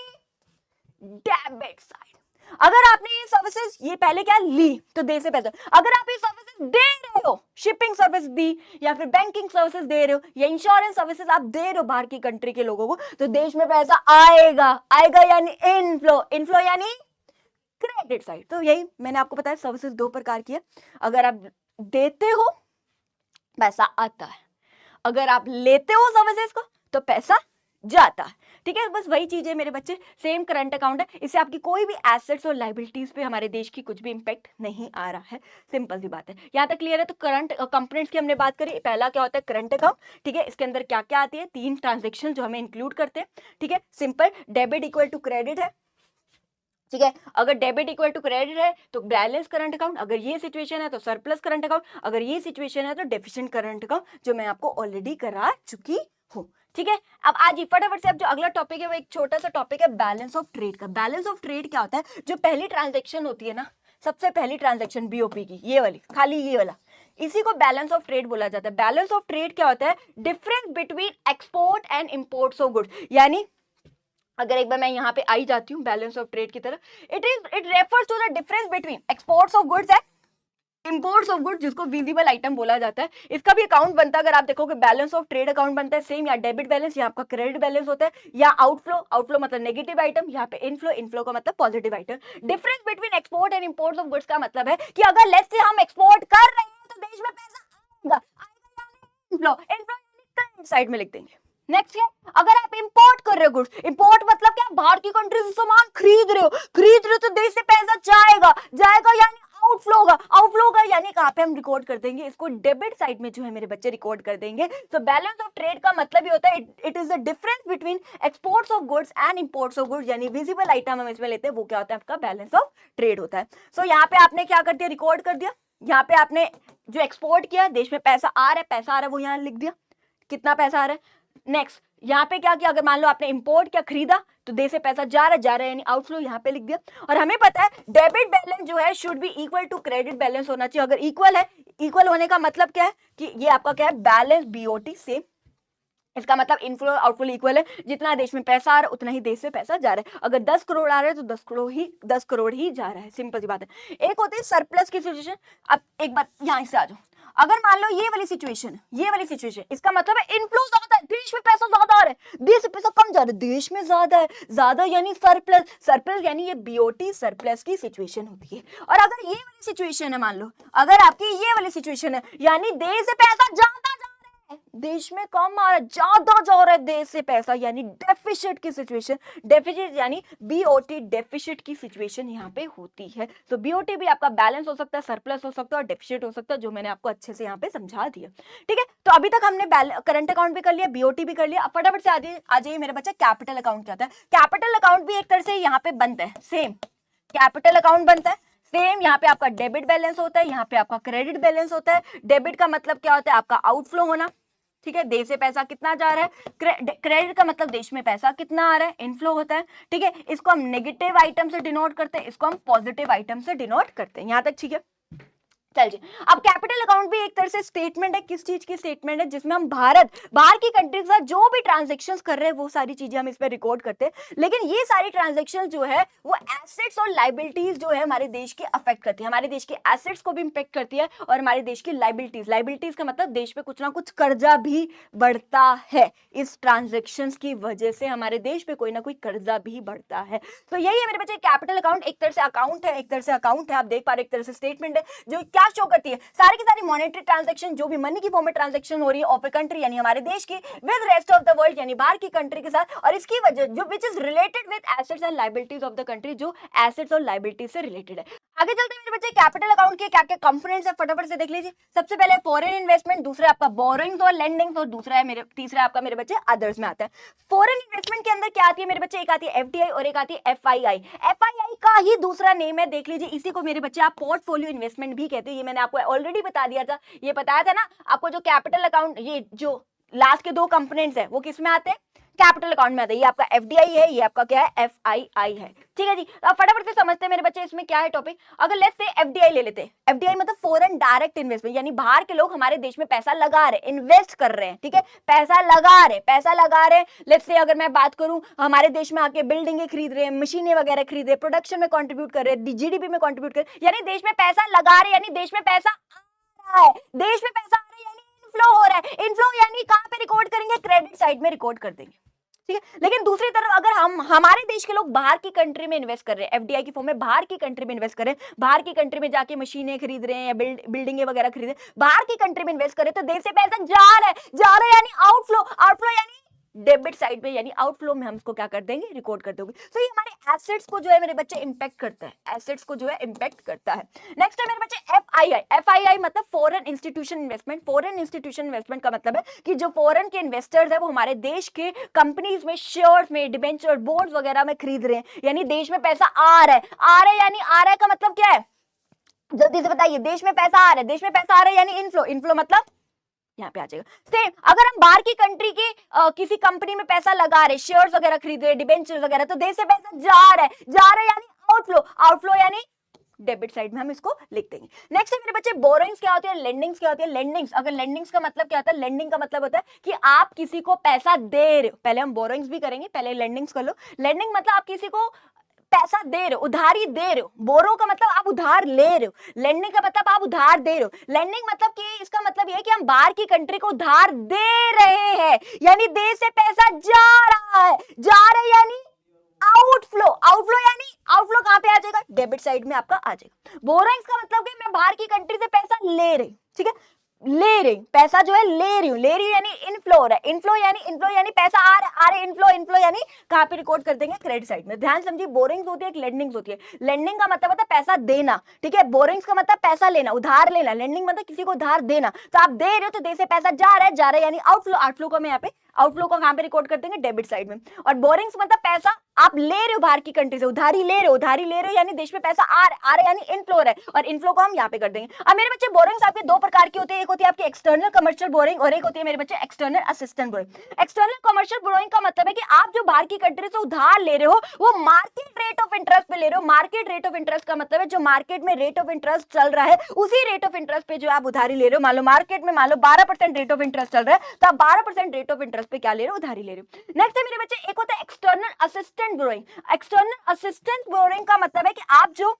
डेबिट साइड। अगर आपने ये सर्विसेज, ये पहले क्या ली तो दे से पैसा, अगर आप ये सर्विसेज दे रहे हो, शिपिंग सर्विस दी या फिर बैंकिंग सर्विसेज दे रहे हो या इंश्योरेंस सर्विसेज आप दे रहे हो बाहर की कंट्री के लोगों को, तो देश में पैसा आएगा। आएगा यानी इनफ्लो, इनफ्लो यानी क्रेडिट साइड। तो यही मैंने आपको बताया सर्विसेज दो प्रकार की है, अगर आप देते हो पैसा आता है, अगर आप लेते हो सर्विसेज को तो पैसा जाता है। ठीक है, बस वही चीज है मेरे बच्चे, सेम करंट अकाउंट है, इससे आपकी कोई भी एसेट्स और लाइबिलिटीज पे हमारे देश की कुछ भी इंपैक्ट नहीं आ रहा है, सिंपल सी बात है। यहाँ तक क्लियर है? तो करंट कंपोनेंट्स की हमने बात करी, पहला क्या होता है करंट अकाउंट, ठीक है, इसके अंदर क्या क्या आती है, 3 ट्रांजेक्शन जो हमें इंक्लूड करते हैं, ठीक है, simple debit equal to credit है, ठीक है, अगर डेबिट इक्वल टू क्रेडिट है तो बैलेंस करंट अकाउंट, अगर ये सिचुएशन है तो सरप्लस करंट अकाउंट, अगर ये सिचुएशन है तो डेफिशिएंट करंट अकाउंट, जो मैं आपको ऑलरेडी करा चुकी हूँ। ठीक है, अब आज फटाफट से अब जो अगला टॉपिक है वो एक छोटा सा टॉपिक है बैलेंस ऑफ ट्रेड का। बैलेंस ऑफ ट्रेड क्या होता है? जो पहली ट्रांजेक्शन होती है ना, सबसे पहली ट्रांजेक्शन बीओपी की, ये वाली, खाली ये वाला, इसी को बैलेंस ऑफ ट्रेड बोला जाता है। बैलेंस ऑफ ट्रेड क्या होता है? Difference between export and imports of goods. यानी अगर एक बार मैं यहाँ पे आई जाती हूँ बैलेंस ऑफ ट्रेड की तरफ, it refers to the difference between exports of goods and imports of goods, जिसको विजिबल आइटम बोला जाता है। इसका भी अकाउंट बनता है, अगर आप देखोगे बैलेंस ऑफ ट्रेड अकाउंट बनता है सेम, या डेबिट बैलेंस, या आपका क्रेडिट बैलेंस होता है, या आउटफ्लो, आउटफ्लो मतलब नेगेटिव आइटम, यहाँ पे इनफ्लो, इनफ्लो का मतलब positive item. Difference between export and imports of goods का मतलब है कि अगर लेट्स से हम एक्सपोर्ट कर रहे हैं तो देश में पैसा आएगा, इनफ्लो, इनफ्लो साइड में लिख देंगे। नेक्स्ट है, अगर आप इंपोर्ट कर रहे हो गुड्स, इंपोर्ट मतलब क्या, बाहर की कंट्री से सामान खरीद रहे हो तो देश से पैसा जाएगा, जाएगा यानी आउटफ्लो होगा, आउटफ्लो होगा यानी कहां पे हम रिकॉर्ड कर देंगे इसको, डेबिट साइड में जो है मेरे बच्चे रिकॉर्ड कर देंगे। तो बैलेंस ऑफ ट्रेड का मतलब ये होता है it is the difference between exports of goods and imports of goods, यानी विजिबल आइटम हम इसमें लेते हैं, वो क्या होता है आपका बैलेंस ऑफ ट्रेड होता है। सो यहाँ पे आपने क्या कर दिया, रिकॉर्ड कर दिया, यहाँ पे आपने जो एक्सपोर्ट किया, देश में पैसा आ रहा है, पैसा आ रहा है वो यहाँ लिख दिया, कितना पैसा आ रहा है। नेक्स्ट यहाँ पे क्या किया, अगर मान लो आपने इंपोर्ट क्या खरीदा तो देश से पैसा जा रहा है यानी आउटफ्लो, यहाँ पे लिख दिया। और हमें पता है डेबिट बैलेंस जो है should be equal to credit balance होना चाहिए। अगर इक्वल है, इक्वल होने का मतलब क्या है कि ये आपका क्या है, बैलेंस बीओटी सेम, इसका मतलब इनफ्लो आउटफ्लो इक्वल है, जितना देश में पैसा आ रहा है उतना ही देश से पैसा जा रहा है। अगर 10 करोड़ आ रहा है तो 10 करोड़ ही जा रहा है, सिंपल सी बात है। एक होती है सरप्लस की सिचुएशन। अब एक बात यहाँ से आ जाओ, अगर मान लो ये वाली सिचुएशन, ये वाली सिचुएशन, इसका मतलब है इनफ्लो ज्यादा है, देश में पैसा ज्यादा आ रहा है, देश से पैसा कम जा रहा है, देश में ज्यादा है, ज्यादा यानी सरप्लस, सरप्लस यानी ये बीओटी सरप्लस की सिचुएशन होती है। और अगर ये वाली सिचुएशन है, मान लो अगर आपकी ये वाली सिचुएशन है, यानी देश से पैसा ज्यादा देश में कम आ रहा है, ज्यादा जा रहा है देश से पैसा, यानी डेफिसिट की सिचुएशन, डेफिसिट यानी बीओटी डेफिसिट की सिचुएशन यहाँ पे होती है। तो बीओटी भी आपका बैलेंस हो सकता है, सरप्लस हो सकता है और डेफिसिट हो सकता है, जो मैंने आपको अच्छे से यहाँ पे समझा दिया। ठीक है, तो अभी तक हमने करंट अकाउंट भी कर लिया, बीओटी भी कर लिया। अब फटाफट से आ जाइए मेरे बच्चा, कैपिटल अकाउंट क्या होता है। कैपिटल अकाउंट भी एक तरह से यहाँ पे बनता है, सेम कैपिटल अकाउंट बनता है सेम। यहाँ पे आपका डेबिट बैलेंस होता है, यहाँ पे आपका क्रेडिट बैलेंस होता है। डेबिट का मतलब क्या होता है, आपका आउटफ्लो होना, ठीक है, देश से पैसा कितना जा रहा है। क्रेडिट का मतलब देश में पैसा कितना आ रहा है, इनफ्लो होता है। ठीक है, इसको हम नेगेटिव आइटम से डिनोट करते हैं, इसको हम पॉजिटिव आइटम से डिनोट करते हैं। यहाँ तक ठीक है, चलिए। अब कैपिटल अकाउंट भी एक तरह से स्टेटमेंट है, किस चीज की स्टेटमेंट है, जिसमें हम बाहर की कंट्री के साथ जो भी ट्रांजैक्शंस कर रहे हैं वो सारी चीजें हम इस पे रिकॉर्ड करते हैं। लेकिन ये सारी ट्रांजैक्शन जो है वो एसेट्स और लाइबिलिटीज जो है हमारे देश की अफेक्ट करती है, हमारे देश के एसेट्स को भी इंपैक्ट करती है और हमारे देश की लाइबिलिटीज का मतलब देश पे कुछ ना कुछ कर्जा भी बढ़ता है। इस ट्रांजेक्शन की वजह से हमारे देश पे कोई ना कोई कर्जा भी बढ़ता है। तो यही है मेरे बच्चे कैपिटल अकाउंट, एक तरह से अकाउंट है, एक तरह से अकाउंट है, आप देख पा रहे, एक तरह से स्टेटमेंट है जो क्या शो करती है, सारी की सारी मॉनेटरी ट्रांजैक्शन जो भी मनी की फॉर्म में ट्रांजैक्शन हो रही है ऑफ ए कंट्री यानी हमारे देश की with rest of the world यानी बाहर की कंट्री के साथ, और इसकी वजह जो which is related with assets and liabilities of the country, जो एसेट्स और लायबिलिटीज से रिलेटेड है। आगे चलते हैं मेरे बच्चे, कैपिटल अकाउंट के क्या क्या कंपोनेंट्स है फटाफट से देख लीजिए। सबसे पहले फॉरेन इन्वेस्टमेंट, दूसरा आपका बोरोइंग्स और लेंडिंग्स, और दूसरा है तीसरा आपका मेरे बच्चे अदर्स में आता है। फॉरेन इन्वेस्टमेंट के अंदर क्या आती है मेरे बच्चे, एक आती है एफडीआई और एक आती है एफआईआई। एफआईआई का ही दूसरा नेम है, देख लीजिए, इसी को मेरे बच्चे आप पोर्टफोलियो इन्वेस्टमेंट भी कहते हैं। ये मैंने आपको ऑलरेडी बता दिया था, ये बताया था ना आपको, जो कैपिटल अकाउंट, ये जो लास्ट के दो कंपोनेंट्स है वो किस में आते हैं, कैपिटल अकाउंट में आता है। ये आपका एफडीआई है, ये आपका क्या है, एफआईआई है। ठीक है जी, अब फटाफट से समझते हैं मेरे बच्चे इसमें क्या है टॉपिक। अगर लेट्स से एफडीआई ले लेते हैं, एफडीआई मतलब फॉरेन डायरेक्ट इन्वेस्टमेंट, यानी बाहर के लोग हमारे देश में पैसा लगा रहे, इन्वेस्ट कर रहे हैं। ठीक है, पैसा लगा रहे। लेट्स से अगर मैं बात करूं, हमारे देश में आके बिल्डिंगें खरीद रहे हैं, मशीनें वगैरह खरीद रहे हैं, प्रोडक्शन में कंट्रीब्यूट कर रहे हैं, जीडीपी में कंट्रीब्यूट कर रहे हैं, यानी देश में पैसा लगा रहे, यानी देश में पैसा आ रहा है, देश में पैसा आ रहा है, यानी इनफ्लो हो रहा है। इनफ्लो यानी कहां पे रिकॉर्ड करेंगे, क्रेडिट साइड में रिकॉर्ड कर देंगे। ठीक है, लेकिन दूसरी तरफ अगर हम हमारे देश के लोग बाहर की कंट्री में इन्वेस्ट कर रहे हैं, एफडीआई की फॉर्म में बाहर की कंट्री में इन्वेस्ट कर रहे हैं, बाहर की कंट्री में जाके मशीनें खरीद रहे हैं या बिल्डिंगें वगैरह खरीद रहे हैं, बाहर की कंट्री में इन्वेस्ट कर रहे हैं, तो देश से पैसा जा रहा है यानी आउटफ्लो यानी डेबिट साइड में, यानी आउटफ्लो में हम इसको क्या कर देंगे, रिकॉर्ड कर दोगे। तो ये हमारे एसेट्स को जो है मेरे बच्चे इंपैक्ट करता है, एसेट्स को जो है इंपैक्ट करता है। नेक्स्ट है मेरे बच्चे एफआईआई मतलब foreign institution investment. Foreign institution investment का मतलब है कि जो फॉरेन के इन्वेस्टर्स है वो हमारे देश के कंपनीज में शेयर्स में, डिबेंचर, बोर्ड्स वगैरह में खरीद रहे हैं, यानी देश में पैसा आ रहा है, यानी आ रहा है का मतलब क्या है, जल्दी से बताइए, देश में पैसा आ रहा है, देश में पैसा आ रहा है यानी इनफ्लो मतलब यहाँ पे आ जाएगा। सेम अगर हम बाहर की कंट्री के किसी कंपनी में पैसा लगा रहे, शेयर्स वगैरह खरीद रहे, डिबेंचर वगैरह, तो देश से पैसा जा रहा है यानी आउटफ्लो यानी डेबिट साइड में हम इसको लिख देंगे। नेक्स्ट है मेरे बच्चे बोरोइंग्स क्या होती है, लेंडिंग्स क्या होती है। लेंडिंग्स, अगर लेंडिंग्स का मतलब क्या होता है, लेंडिंग का मतलब होता है कि आप किसी को पैसा दे रहे हो। पहले हम बोरोइंग्स भी करेंगे, पहले लेंडिंग्स कर लो। लेंडिंग मतलब आप किसी को पैसा दे रहे हो, उधारी दे रहे हो। बोरो का मतलब आप उधार ले रहे हो, लेंडिंग का मतलब आप उधार दे रहे हो। लेंडिंग मतलब कि इसका मतलब यह है कि हम बाहर की कंट्री को उधार दे रहे हैं, यानी देश से पैसा जा रहा है यानी आउटफ्लो यानी आउटफ्लो कहां पे आ जाएगा, डेबिट साइड में आपका आ जाएगा। बोरोइंग्स का मतलब कि मैं बाहर की कंट्री से पैसा ले रही, ठीक है, ले रही पैसा जो है ले रही हूं यानी इनफ्लो हो रहा है। इनफ्लो यानी पैसा आ रहा है, इनफ्लो यानी कहां पे रिकॉर्ड कर देंगे, क्रेडिट साइड में। ध्यान समझिए, बोरिंग्स होती है, एक लेंडिंग्स होती है। लेंडिंग का मतलब होता है पैसा देना, ठीक है, बोरिंग्स का मतलब पैसा लेना, उधार लेना। लेंडिंग मतलब किसी को उधार देना, तो आप दे रहे हो तो दे से पैसा जा रहा है यानी आउटफ्लो को मैं यहाँ पे आउटफ्लो को कहां पे रिकॉर्ड कर देंगे, डेबिट साइड में। और बोरिंग्स मतलब पैसा आप ले रहे हो बाहर की कंट्री से, उधारी ले रहे हो यानी देश में पैसा आ रहा है यानी इनफ्लो है, और इनफ्लो को हम यहाँ पे कर देंगे। अब मेरे बच्चे बोरिंग्स आपके दो प्रकार की होती है, एक होती है आपकी एक्सटर्नल कमर्शियल बोरिंग और एक होती है मेरे बच्चे external assistant boring. External commercial boring का मतलब है कि आप जो बाहर की कंट्री से उधार ले रहे हो वो मार्केट रेट ऑफ इंटरेस्ट पे ले रहे हो। मार्केट रेट ऑफ इंटरेस्ट का मतलब है जो मार्केट में रेट ऑफ इंटरेस्ट चल रहा है उसी रेट ऑफ इंटरेस्ट पे जो आप उधारी ले रहे हो। मान लो मार्केट में 12% रेट ऑफ इंटरेस्ट चल रहा है, तो आप 12% रेट ऑफ इंटरेस्ट पे क्या ले रहे हो, उधारी ले रहे हो। नेक्स्ट है मेरे बच्चे, एक होता है external assistant borrowing. External assistant borrowing का मतलब है कि आप जो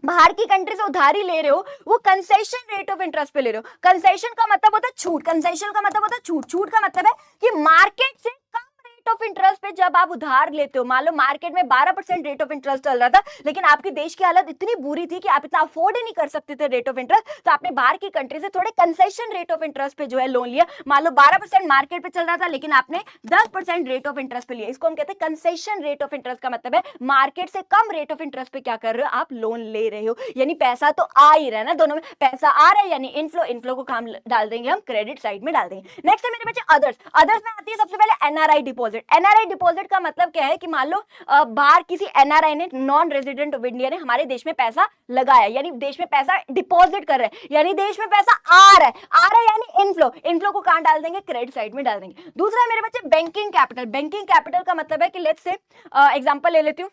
बाहर की कंट्री से उधारी ले रहे हो वो कंसेशन रेट ऑफ इंटरेस्ट पे ले रहे हो। कंसेशन का मतलब होता है छूट, कंसेशन का मतलब होता है छूट। छूट का मतलब है कि मार्केट से कम रेट ऑफ इंटरेस्ट पे जब आप उधार लेते हो, मान लो मार्केट में 12% रेट ऑफ इंटरेस्ट चल रहा था, लेकिन आपके देश की हालत इतनी बुरी थी कि आप इतना अफोर्ड ही नहीं कर सकते थे रेट ऑफ इंटरेस्ट, तो आपने बाहर की कंट्री से थोड़े कंसेशन रेट ऑफ इंटरेस्ट पे जो है लोन लिया। मान लो 12% मार्केट पे चल रहा था, लेकिन आपने 10% रेट ऑफ इंटरेस्ट पे लिया। इसको हम कहते हैं कंसेशन रेट ऑफ इंटरेस्ट का मतलब है मार्केट से कम रेट ऑफ इंटरेस्ट पे क्या कर रहे हो, आप लोन ले रहे हो, यानी पैसा तो आ ही रहा है ना, दोनों में पैसा आ रहा है यानी इनफ्लो। इनफ्लो को काम डाल देंगे हम क्रेडिट साइड में डाल देंगे। नेक्स्ट है मेरे बच्चे अदर्स। अदर्स में आती है सबसे पहले एनआरआई डिपॉजिट। एनआरआई डिपॉजिट का मतलब क्या है कि मान लो बाहर किसी एनआरआई ने, नॉन रेजिडेंट ऑफ इंडिया ने हमारे देश में पैसा लगाया, यानी देश में पैसा डिपॉजिट कर रहे हैं, यानी देश में पैसा आ रहा है यानी इनफ्लो। इनफ्लो को कहां डाल देंगे, क्रेडिट साइड में डाल देंगे। दूसरा मेरे बच्चे बैंकिंग कैपिटल। बैंकिंग कैपिटल का मतलब है कि लेट्स से एग्जांपल ले लेती हूं,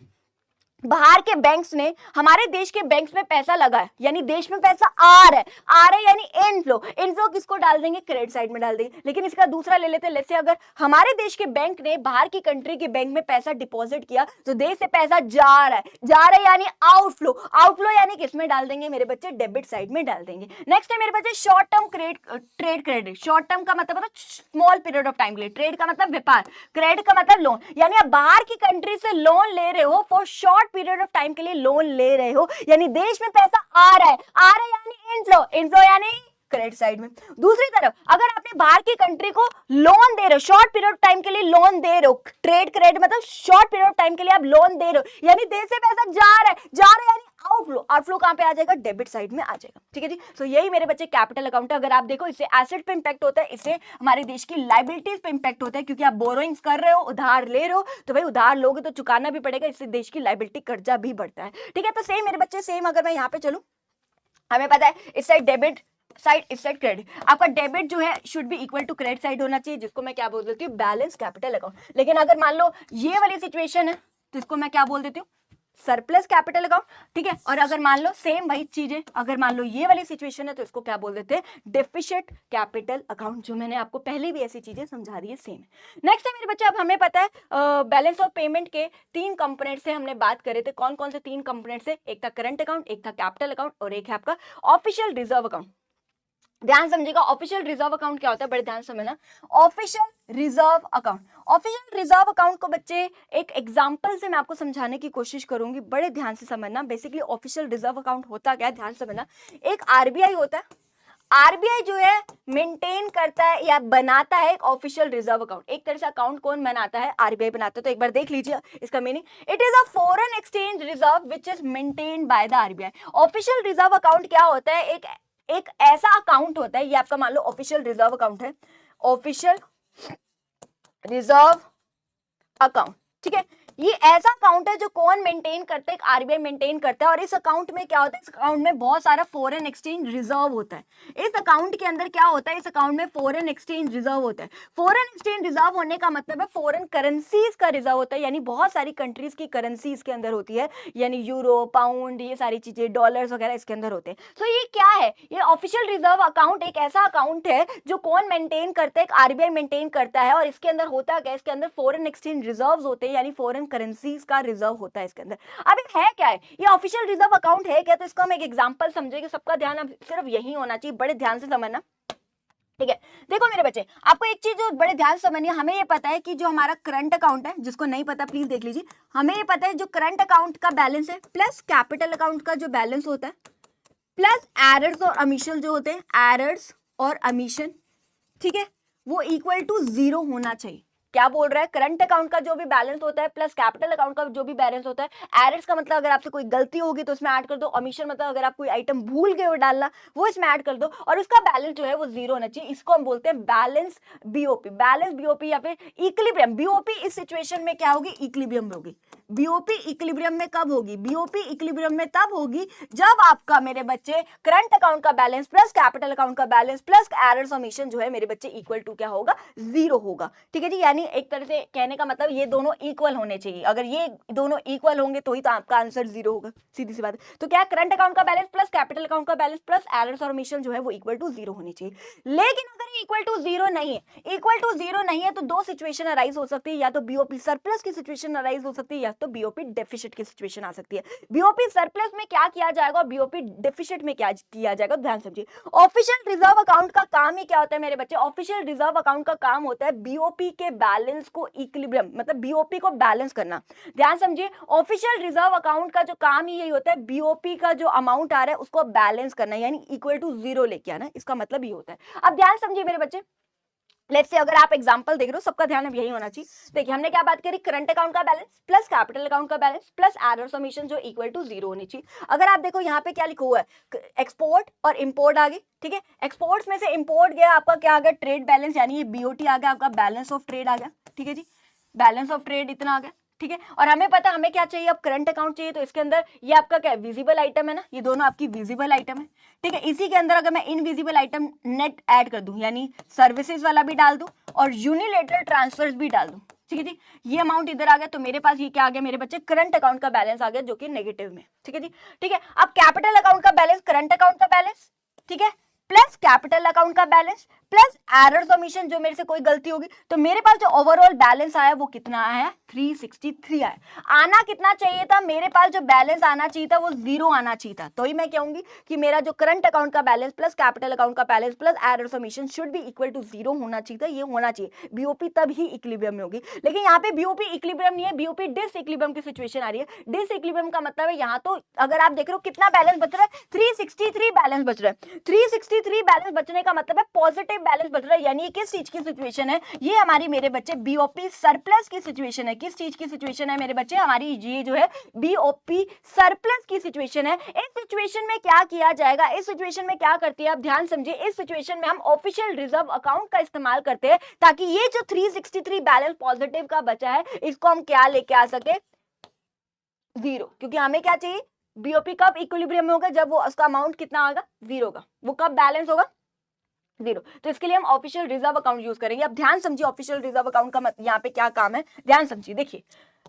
बाहर के बैंक्स ने हमारे देश के बैंक्स में पैसा लगाया, यानी देश में पैसा आ रहा है यानी इनफ्लो। इनफ्लो किसको डाल देंगे, क्रेडिट साइड में डाल देंगे। लेकिन इसका दूसरा ले लेते हैं, लेट्स से अगर हमारे देश के बैंक ने बाहर की कंट्री के बैंक में पैसा डिपॉजिट किया, तो देश से पैसा जा रहा है यानी आउटफ्लो। आउटफ्लो यानी किसमें डाल देंगे मेरे बच्चे, डेबिट साइड में डाल देंगे। नेक्स्ट है मेरे बच्चे short term trade credit. Short term का मतलब होता है स्मॉल पीरियड ऑफ टाइम के लिए, ट्रेड का मतलब व्यापार, क्रेडिट का मतलब लोन, यानी आप बाहर की कंट्री से लोन ले रहे हो for short period of time के लिए लोन ले रहे हो, यानी देश में पैसा आ रहा है यानी इनफ्लो यानी क्रेडिट साइड में। दूसरी तरफ अगर आपने बाहर की कंट्री को लोन दे रहे हो, शॉर्ट पीरियड टाइम के लिए लोन दे रहे हो, ट्रेड क्रेडिट मतलब शॉर्ट पीरियड टाइम के लिए आप लोन दे रहे हो, यानी देश से पैसा जा रहा है यानी आउटफ्लो कहां पे आ जाएगा, डेबिट साइड में आ जाएगा। ठीक है जी, तो यही मेरे बच्चे कैपिटल अकाउंट है। अगर आप देखो इससे एसेट पे इंपैक्ट होता है, इससे हमारे देश की लायबिलिटीज पे इंपैक्ट होता है, क्योंकि आप बोरोइंग्स कर रहे हो, उधार ले रहे हो, तो भाई उधार लोगे तो चुकाना भी पड़ेगा, इससे देश की लायबिलिटी कर्जा भी बढ़ता है। ठीक है, तो सेम मेरे बच्चे सेम अगर मैं यहाँ पे चलूं, हमें पता है इस साइड डेबिट साइड इस साइड क्रेडिट, आपका डेबिट जो है should be equal to credit side होना चाहिए, जिसको मैं क्या बोल देती हूँ, बैलेंस कैपिटल अकाउंट। लेकिन अगर मान लो ये वाली सिचुएशन है तो इसको मैं क्या बोल देती हूँ, सरप्लस कैपिटल अकाउंट, ठीक है। और अगर मान लो सेम वही चीज है, अगर मान लो ये वाली सिचुएशन है तो इसको क्या बोल देते हैं, डेफिसिट कैपिटल अकाउंट, जो मैंने आपको पहले भी ऐसी चीजें समझा दी है, सेम है। नेक्स्ट है मेरे बच्चे, अब हमें पता है बैलेंस ऑफ पेमेंट के 3 कंपोनेंट से हमने बात करे थे। कौन कौन से 3 कंपोनेंट से, एक था करंट अकाउंट, एक था कैपिटल अकाउंट और एक है आपका ऑफिशियल रिजर्व अकाउंट। ध्यान समझिएगा, ऑफिशियल रिजर्व अकाउंट क्या होता है, बड़े ध्यान से समझना। Official reserve account, official reserve account को बच्चे एक एग्जांपल से मैं आपको समझाने की कोशिश करूंगी, बड़े ध्यान से समझना। बेसिकली ऑफिशियल रिजर्व अकाउंट होता क्या है, ध्यान से समझना। एक आरबीआई होता है, आरबीआई जो है मेंटेन करता है या बनाता है एक ऑफिशियल रिजर्व अकाउंट। एक तरह से अकाउंट कौन बनाता है, आरबीआई बनाता है। तो एक बार देख लीजिए इसका meaning, it is a foreign exchange reserve which is maintained by the RBI. Official reserve account क्या होता है, एक ऐसा अकाउंट होता है, ये आपका मान लो ऑफिशियल रिजर्व अकाउंट है, ऑफिशियल रिजर्व अकाउंट, ठीक है। ये ऐसा अकाउंट है जो कौन मेंटेन करता है, आरबीआई मेंटेन करता है। और इस अकाउंट में क्या होता है, इस अकाउंट में बहुत सारा फॉरेन एक्सचेंज रिजर्व होता है। इस अकाउंट के अंदर क्या होता है, इस अकाउंट में फॉरेन एक्सचेंज रिजर्व होता है। फॉरेन एक्सचेंज रिजर्व होने का मतलब है फॉरेन करेंसीज का रिजर्व होता है, यानी बहुत सारी कंट्रीज की करेंसी इसके अंदर होती है, यानी यूरो, पाउंड, ये सारी चीजें, डॉलर्स वगैरह इसके अंदर होते हैं। तो ये क्या है, ये ऑफिशियल रिजर्व अकाउंट एक ऐसा अकाउंट है जो कौन मेंटेन करता है, आरबीआई मेंटेन करता है। और इसके अंदर होता क्या है, इसके अंदर फॉरेन एक्सचेंज रिजर्व्स होते हैं, यानी फॉरेन करेंसीज का रिजर्व होता है इसके अंदर। अब ये है क्या है, ये ऑफिशियल रिजर्व अकाउंट है क्या, तो इसको हम एक एग्जांपल समझेंगे। सबका ध्यान अब सिर्फ यही होना चाहिए, बड़े ध्यान से समझना, ठीक है। देखो मेरे बच्चे, आपको एक चीज जो बड़े ध्यान से समझनी है, हमें ये पता है कि जो हमारा करंट अकाउंट है, जिसको नहीं पता प्लीज देख लीजिए, हमें ये पता है जो करंट अकाउंट का बैलेंस है प्लस कैपिटल अकाउंट का जो बैलेंस होता है प्लस एरर्स और अमीशन जो होते हैं, एरर्स और अमीशन, ठीक है, वो इक्वल टू 0 होना चाहिए। क्या बोल रहा है, करंट अकाउंट का जो भी बैलेंस होता है प्लस कैपिटल अकाउंट का जो भी बैलेंस होता है, एरर्स का मतलब अगर आपसे कोई गलती होगी तो उसमें ऐड कर दो, ओमिशन मतलब अगर आप कोई आइटम भूल गए हो डालना वो इसमें ऐड कर दो, और उसका बैलेंस जो है वो 0 होना चाहिए। इसको हम बोलते हैं बैलेंस बीओपी, बैलेंस बीओपी या फिर इक्विलिब्रियम। बीओपी इस सिचुएशन में क्या होगी, इक्विलिब्रियम में होगी। बीओपी इक्विलिब्रियम में कब होगी, बीओपी इक्विलिब्रियम में तब होगी जब आपका मेरे बच्चे करंट अकाउंट का बैलेंस प्लस कैपिटल अकाउंट का बैलेंस प्लस एरर्स ओमिशन जो है मेरे बच्चे इक्वल टू क्या होगा, 0 होगा, ठीक है जी। यानी एक तरह से कहने का मतलब ये दोनों इक्वल होने चाहिए, अगर ये दोनों इक्वल होंगे तो ही तो आपका आंसर 0 होगा, सीधी सी बात है। तो क्या करंट अकाउंट का बैलेंस प्लस कैपिटल अकाउंट का बैलेंस प्लस एरर्स और ओमिशन जो है वो इक्वल टू 0 होनी चाहिए। लेकिन अगर इक्वल टू 0 नहीं है, इक्वल टू 0 नहीं है तो दो सिचुएशन अराइज हो सकती है, या तो बीओपी सरप्लस की सिचुएशन अराइज हो सकती है या तो बीओपी डेफिसिट की सिचुएशन आ सकती है। बीओपी सरप्लस में क्या किया जाएगा और बीओपी डेफिसिट में क्या किया जाएगा, ध्यान समझिए। ऑफिशियल रिजर्व अकाउंट का काम ही क्या होता है मेरे बच्चे, ऑफिशियल रिजर्व अकाउंट का काम होता है बीओपी के बैलेंस को इक्विलिब्रियम मतलब बीओपी को बैलेंस करना। ध्यान समझिए, ऑफिशियल रिजर्व अकाउंट का जो काम ही यही होता है, बीओपी का जो अमाउंट आ रहा है उसको बैलेंस करना, यानी इक्वल टू 0 लेके आना, इसका मतलब ये होता है। अब ध्यान समझिए मेरे बच्चे, लेट्स से अगर आप एग्जांपल देख रहे हो, सबका ध्यान अब यही होना चाहिए। देखिए हमने क्या बात करी, करंट अकाउंट का बैलेंस प्लस कैपिटल अकाउंट का बैलेंस प्लस एरर्स ओमिशन जो इक्वल टू 0 होनी चाहिए। अगर आप देखो यहाँ पे क्या लिखा हुआ है, एक्सपोर्ट और इंपोर्ट आ गई, ठीक है। एक्सपोर्ट्स में से इंपोर्ट गया आपका क्या आ गया, ट्रेड बैलेंस, यानी ये बीओटी आ गया, आपका बैलेंस ऑफ ट्रेड आ गया, ठीक है जी, बैलेंस ऑफ ट्रेड इतना आ गया, ठीक है। और हमें पता हमें क्या चाहिए, अब करंट अकाउंट चाहिए, तो इसके अंदर ये आपका क्या है, विजिबल आइटम है ना, ये दोनों आपकी विजिबल आइटम है, ठीक है। इसी के अंदर अगर मैं इनविजिबल आइटम नेट ऐड कर दूं, यानी सर्विसेज वाला भी डाल दूं और यूनिलेटरल ट्रांसफर्स भी डाल दूं, ठीक है जी, ये अमाउंट इधर आ गया, तो मेरे पास ये क्या आ गया मेरे बच्चे, करंट अकाउंट का बैलेंस आ गया जो कि नेगेटिव में, ठीक है जी, ठीक है। अब कैपिटल अकाउंट का बैलेंस, करंट अकाउंट का बैलेंस, ठीक है, प्लस कैपिटल अकाउंट का बैलेंस प्लस एरर्स ओमिशन जो मेरे से कोई गलती होगी, तो मेरे पास जो ओवरऑल बैलेंस आया वो कितना आया, 363 आया। आना कितना चाहिए था, मेरे पास जो बैलेंस आना चाहिए था वो 0 आना चाहिए था। तो ही मैं कहूंगी कि मेरा जो करंट अकाउंट का बैलेंस प्लस कैपिटल अकाउंट का balance plus errors omission should be equal to 0 होना चाहिए था, ये होना चाहिए। बीओपी तब ही इक्विलिब्रियम में होगी, लेकिन यहाँ पे बीओपी इक्विलिब्रियम नहीं है, बीओपी डिसइक्विलिब्रियम की सिचुएशन आ रही है। डिसइक्विलिब्रियम का मतलब है यहाँ तो अगर आप देख रहे हो कितना बैलेंस बच रहा है, 363 बैलेंस बच रहा है। 363 बैलेंस बचने का मतलब है पॉजिटिव बैलेंस बच रहा है, यानी किस चीज की सिचुएशन है, ये हमारी मेरे बच्चे बीओपी सरप्लस की सिचुएशन है। किस चीज की सिचुएशन है मेरे बच्चे, हमारी ये जो है बीओपी सरप्लस की सिचुएशन है। इस सिचुएशन में क्या किया जाएगा, इस सिचुएशन में क्या करती है, आप ध्यान समझिए, इस सिचुएशन में हम ऑफिशियल रिजर्व अकाउंट का इस्तेमाल करते हैं ताकि ये जो 363 बैलेंस पॉजिटिव का बचा है इसको हम क्या लेके आ सके, 0, क्योंकि हमें क्या चाहिए, बीओपी कब इक्विलिब्रियम में होगा, जब वो उसका अमाउंट कितना होगा, जीरो का, वो कब बैलेंस होगा, जीरो। तो इसके लिए हम ऑफिशियल रिजर्व अकाउंट यूज करेंगे। अब ध्यान समझिए ऑफिशियल रिजर्व अकाउंट का यहाँ पे क्या काम है, ध्यान समझिए, देखिए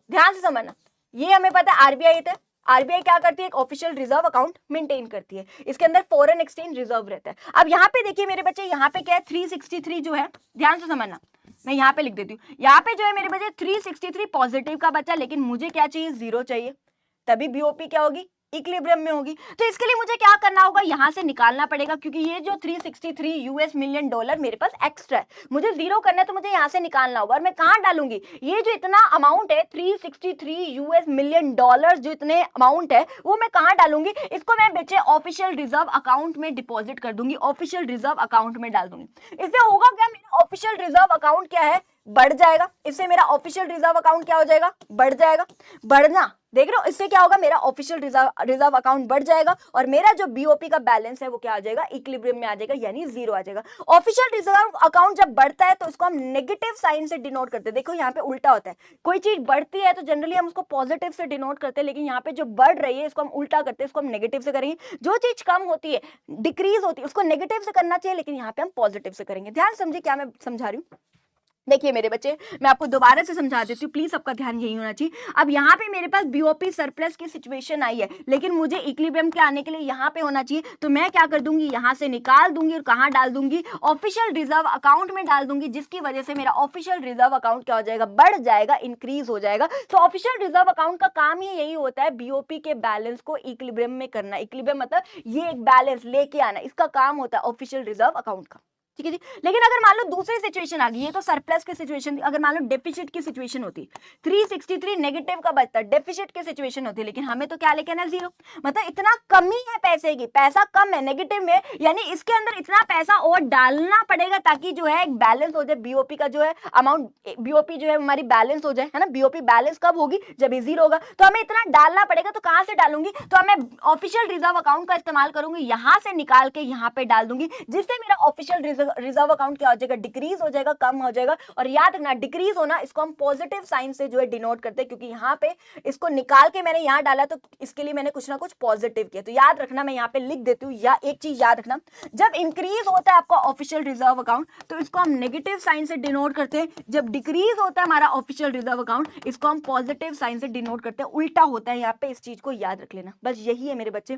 ध्यान से समझना। ये हमें पता है आरबीआई है, आरबीआई क्या करती है, एक ऑफिशियल रिजर्व अकाउंट मेंटेन करती है, इसके अंदर फॉरेन एक्सचेंज रिजर्व रहता है। अब यहाँ पे देखिए मेरे बच्चे, यहाँ पे क्या है 363 जो है, ध्यान से समझना, मैं यहाँ पे लिख देती हूँ, यहाँ पे जो है मेरे बच्चे 363 पॉजिटिव का बचा, लेकिन मुझे क्या चाहिए, जीरो चाहिए, तभी बीओपी क्या होगी, इक्विलिब्रियम में होगी। तो इसके लिए मुझे क्या करना होगा, यहां से निकालना पड़ेगा, क्योंकि ये जो 363 यूएस मिलियन डॉलर मेरे पास एक्स्ट्रा है, मुझे जीरो करना है, तो मुझे यहां से निकालना होगा। और मैं कहां डालूंगी, ये जो इतना अमाउंट है 363 यूएस मिलियन डॉलर, जो इतने अमाउंट है वो मैं कहां डालूंगी, इसको मैं बच्चे ऑफिशियल रिजर्व अकाउंट में डिपॉजिट कर दूंगी, ऑफिशियल रिजर्व अकाउंट में डाल दूंगी। इससे होगा क्या, मेरा ऑफिशियल रिजर्व अकाउंट क्या है, बढ़ जाएगा। इससे मेरा ऑफिशियल रिजर्व अकाउंट क्या हो जाएगा, बढ़ जाएगा। बढ़ना देख रहे हो, इससे क्या होगा, मेरा ऑफिशियल रिजर्व अकाउंट बढ़ जाएगा, और मेरा जो बीओपी का बैलेंस है वो क्या आ जाएगा, इक्विलिब्रियम में आ जाएगा, यानी जीरो आ जाएगा। ऑफिशियल रिजर्व अकाउंट जब बढ़ता है तो उसको हम नेगेटिव साइन से डिनोट करते हैं। देखो यहाँ पे उल्टा होता है, कोई चीज बढ़ती है तो जनरली हम उसको पॉजिटिव से डिनोट करते हैं, लेकिन यहाँ पे जो बढ़ रही है इसको हम उल्टा करते हैं, इसको हम नेगेटिव से करेंगे। जो चीज कम होती है, डिक्रीज होती है, उसको नेगेटिव से करना चाहिए, लेकिन यहाँ पे हम पॉजिटिव से करेंगे। ध्यान समझिए क्या मैं समझा रही हूँ। देखिए मेरे बच्चे, मैं आपको दोबारा से समझा देती हूँ, प्लीज सबका ध्यान यही होना चाहिए। अब यहाँ पे मेरे पास बीओपी सरप्लस की सिचुएशन आई है, लेकिन मुझे इक्विलिब्रियम के आने के लिए यहाँ पे होना चाहिए, तो मैं क्या कर दूंगी, यहाँ से निकाल दूंगी और कहाँ डाल दूंगी, ऑफिशियल रिजर्व अकाउंट में डाल दूंगी, जिसकी वजह से मेरा ऑफिशियल रिजर्व अकाउंट क्या हो जाएगा, बढ़ जाएगा, इंक्रीज हो जाएगा। तो ऑफिशियल रिजर्व अकाउंट का काम ही यही होता है, बीओपी के बैलेंस को इक्विलिब्रियम में करना। इक्विलिब्रियम मतलब ये एक बैलेंस लेके आना, इसका काम होता है ऑफिशियल रिजर्व अकाउंट का, ठीक है जी। लेकिन अगर मान लो दूसरी सिचुएशन आ गई, ये तो सरप्लस की सिचुएशन थी, अगर मान लो डेफिसिट की सिचुएशन होती, 363 नेगेटिव का बचता, डेफिसिट की सिचुएशन होती, लेकिन हमें तो क्या लेके आना, जीरो, मतलब इतना कमी है पैसे की, पैसा कम है नेगेटिव में, यानी इसके अंदर इतना पैसा और डालना पड़ेगा ताकि जो है एक बैलेंस हो जाए, बीओपी का जो है अमाउंट, बीओपी जो है हमारी बैलेंस हो जाए, है ना। बीओपी बैलेंस कब होगी, जब ये जीरो होगा, तो हमें इतना डालना पड़ेगा। तो कहां से डालूंगी, तो मैं ऑफिशियल रिजर्व अकाउंट का इस्तेमाल करूंगी, यहां से निकाल के यहाँ पे डाल दूंगी, जिससे मेरा ऑफिशियल रिजर्व अकाउंट क्या हो जाएगा, डिक्रीज हो जाएगा, कम हो जाएगा। और याद रखना, डिक्रीज होना इसको हम पॉजिटिव साइन से जो है डिनोट करते हैं, क्योंकि यहाँ पे इसको निकाल के मैंने यहाँ डाला, तो इसके लिए मैंने कुछ ना कुछ पॉजिटिव किया। तो याद रखना, मैं यहाँ पे लिख देती हूँ, या एक चीज याद रखना, जब इंक्रीज होता है आपका ऑफिशियल रिजर्व अकाउंट तो इसको हम नेगेटिव साइन से डिनोट करते हैं, जब डिक्रीज होता है हमारा ऑफिशियल रिजर्व अकाउंट इसको हम पॉजिटिव साइन से डिनोट करते हैं। उल्टा होता है यहाँ पे, इस चीज को याद रख लेना, बस यही है मेरे बच्चे,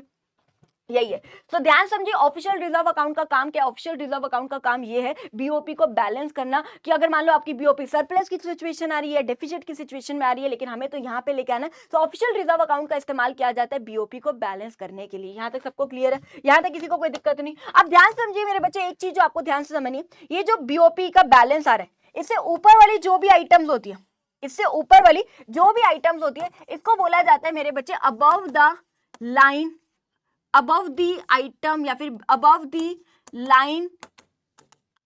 यही है। तो ध्यान समझिए, ऑफिशियल रिजर्व अकाउंट का काम क्या है, ऑफिशियल रिजर्व अकाउंट का काम ये है बीओपी को बैलेंस करना, कि अगर मान लो आपकी बीओपी सरप्लस की सिचुएशन आ रही है, डेफिसिट की सिचुएशन में आ रही है, लेकिन हमें तो यहाँ पे लेके आना है, तो ऑफिशियल रिजर्व अकाउंट का इस्तेमाल किया जाता है बीओपी को बैलेंस करने के लिए। यहाँ तक सबको क्लियर है, यहाँ तक किसी को कोई दिक्कत नहीं। अब ध्यान समझिए मेरे बच्चे, एक चीज जो आपको ध्यान से समझनी है, ये जो बीओपी का बैलेंस आ रहा है, इससे ऊपर वाली जो भी आइटम्स होती है, इससे ऊपर वाली जो भी आइटम्स होती है, इसको बोला जाता है मेरे बच्चे above the line, above the item या फिर above the line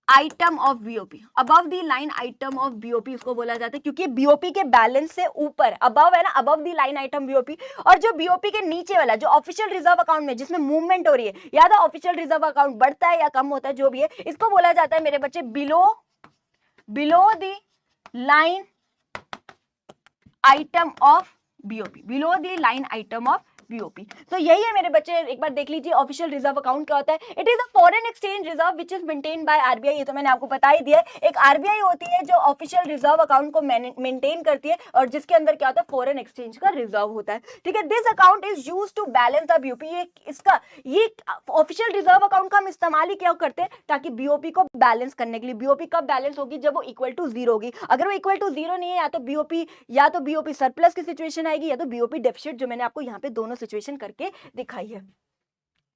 item of BOP, above the line item of BOP इसको बोला जाता है, क्योंकि BOP के बैलेंस से ऊपर, above है ना, above the line item BOP, और जो BOP के नीचे वाला जो ऑफिशियल रिजर्व अकाउंट में जिसमें मूवमेंट हो रही है, या तो ऑफिशियल रिजर्व अकाउंट बढ़ता है या कम होता है, जो भी है, इसको बोला जाता है मेरे बच्चे below the line item of BOP, below the line item of BOP. तो यही है मेरे बच्चे, एक बार देख लीजिए ऑफिशियल रिजर्व अकाउंट क्या होता है। It is a foreign exchange reserve which is maintain by RBI, ये तो मैंने आपको बता ही दिया है। एक आरबीआई होती है जो ऑफिशियल रिजर्व अकाउंट को मेंटेन करती है, और जिसके अंदर क्या होता है, फॉरेन एक्सचेंज का रिजर्व होता है, ठीक है। This account is used to balance the BOP, ये ऑफिशियल रिजर्व अकाउंट का हम इस्तेमाल ही क्या करते हैं, ताकि बीओपी को बैलेंस करने के लिए। बीओपी कब बैलेंस होगी, जब वो इक्वल टू जीरो होगी। अगर वो इक्वल टू जीरो नहीं है, या तो बीओपी सरप्लस की सिचुएशन आएगी, या तो बीओपी डेफिसिट, जो मैंने आपको यहाँ पे दोनों सिचुएशन करके दिखाई है,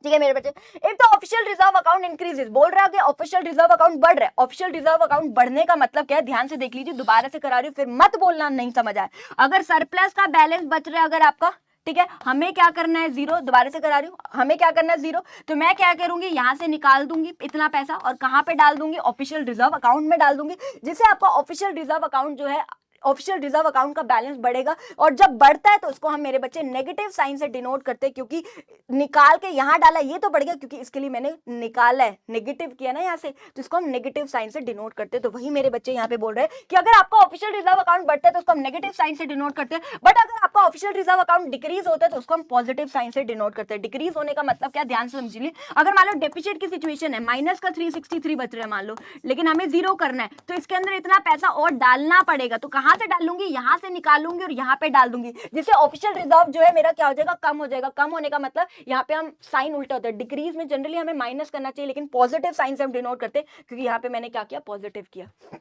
ठीक है मेरे बच्चे। If the official reserve account increases, बोल रहा है कि ऑफिशियल रिजर्व अकाउंट बढ़ रहा है। ऑफिशियल रिजर्व अकाउंट बढ़ने का मतलब क्या है, ध्यान से देख लीजिए, दोबारा से करा रही हूँ, फिर मत बोलना नहीं समझ आए। अगर सरप्लस का बैलेंस बच रहा है अगर आपका, ठीक है, हमें क्या करना है, जीरो, दोबारा से करा रही हूँ, हमें क्या करना है, जीरो। तो मैं क्या करूंगी, यहाँ से निकाल दूंगी इतना पैसा, और कहाँ पे डाल दूंगी, ऑफिशियल रिजर्व अकाउंट में डाल दूंगी, जिससे आपका ऑफिशियल रिजर्व अकाउंट जो है ऑफिशियल रिजर्व अकाउंट का बैलेंस बढ़ेगा, और जब बढ़ता है तो उसको हम मेरे बच्चे नेगेटिव साइन से डिनोट करते हैं, क्योंकि निकाल के यहां डाला ये तो बढ़ गया, क्योंकि इसके लिए मैंने निकाला है, नेगेटिव किया ना यहाँ से, तो इसको हम नेगेटिव साइन से डिनोट करते हैं। तो वही मेरे बच्चे यहाँ पे बोल रहे हैं कि अगर आपका ऑफिशियल रिजर्व अकाउंट बढ़ता है तो उसको हम नेगेटिव साइन से डिनोट करते हैं, बट अगर आपका ऑफिशियल रिजर्व अकाउंट डिक्रीज होता है तो उसको हम पॉजिटिव साइन से डिनोट करते हैं। डिक्रीज होने का मतलब क्या, ध्यान से समझिए। अगर मान लो डेफिसिट की सिचुएशन है, माइनस का 363 बच रहा है मान लो, लेकिन हमें जीरो करना है, तो इसके अंदर इतना पैसा और डालना पड़ेगा, तो कहां से डालूंगी, यहां से निकालूंगी और यहाँ पे डाल दूंगी, जिससे ऑफिशियल रिजर्व जो है मेरा क्या हो जाएगा, कम हो जाएगा। कम होने का मतलब यहाँ पे हम साइन उल्टा होता है, डिक्रीज में जनरली हमें माइनस करना चाहिए, लेकिन पॉजिटिव साइन से हम डिनोट करते हैं, क्योंकि यहाँ पे मैंने क्या किया, पॉजिटिव किया।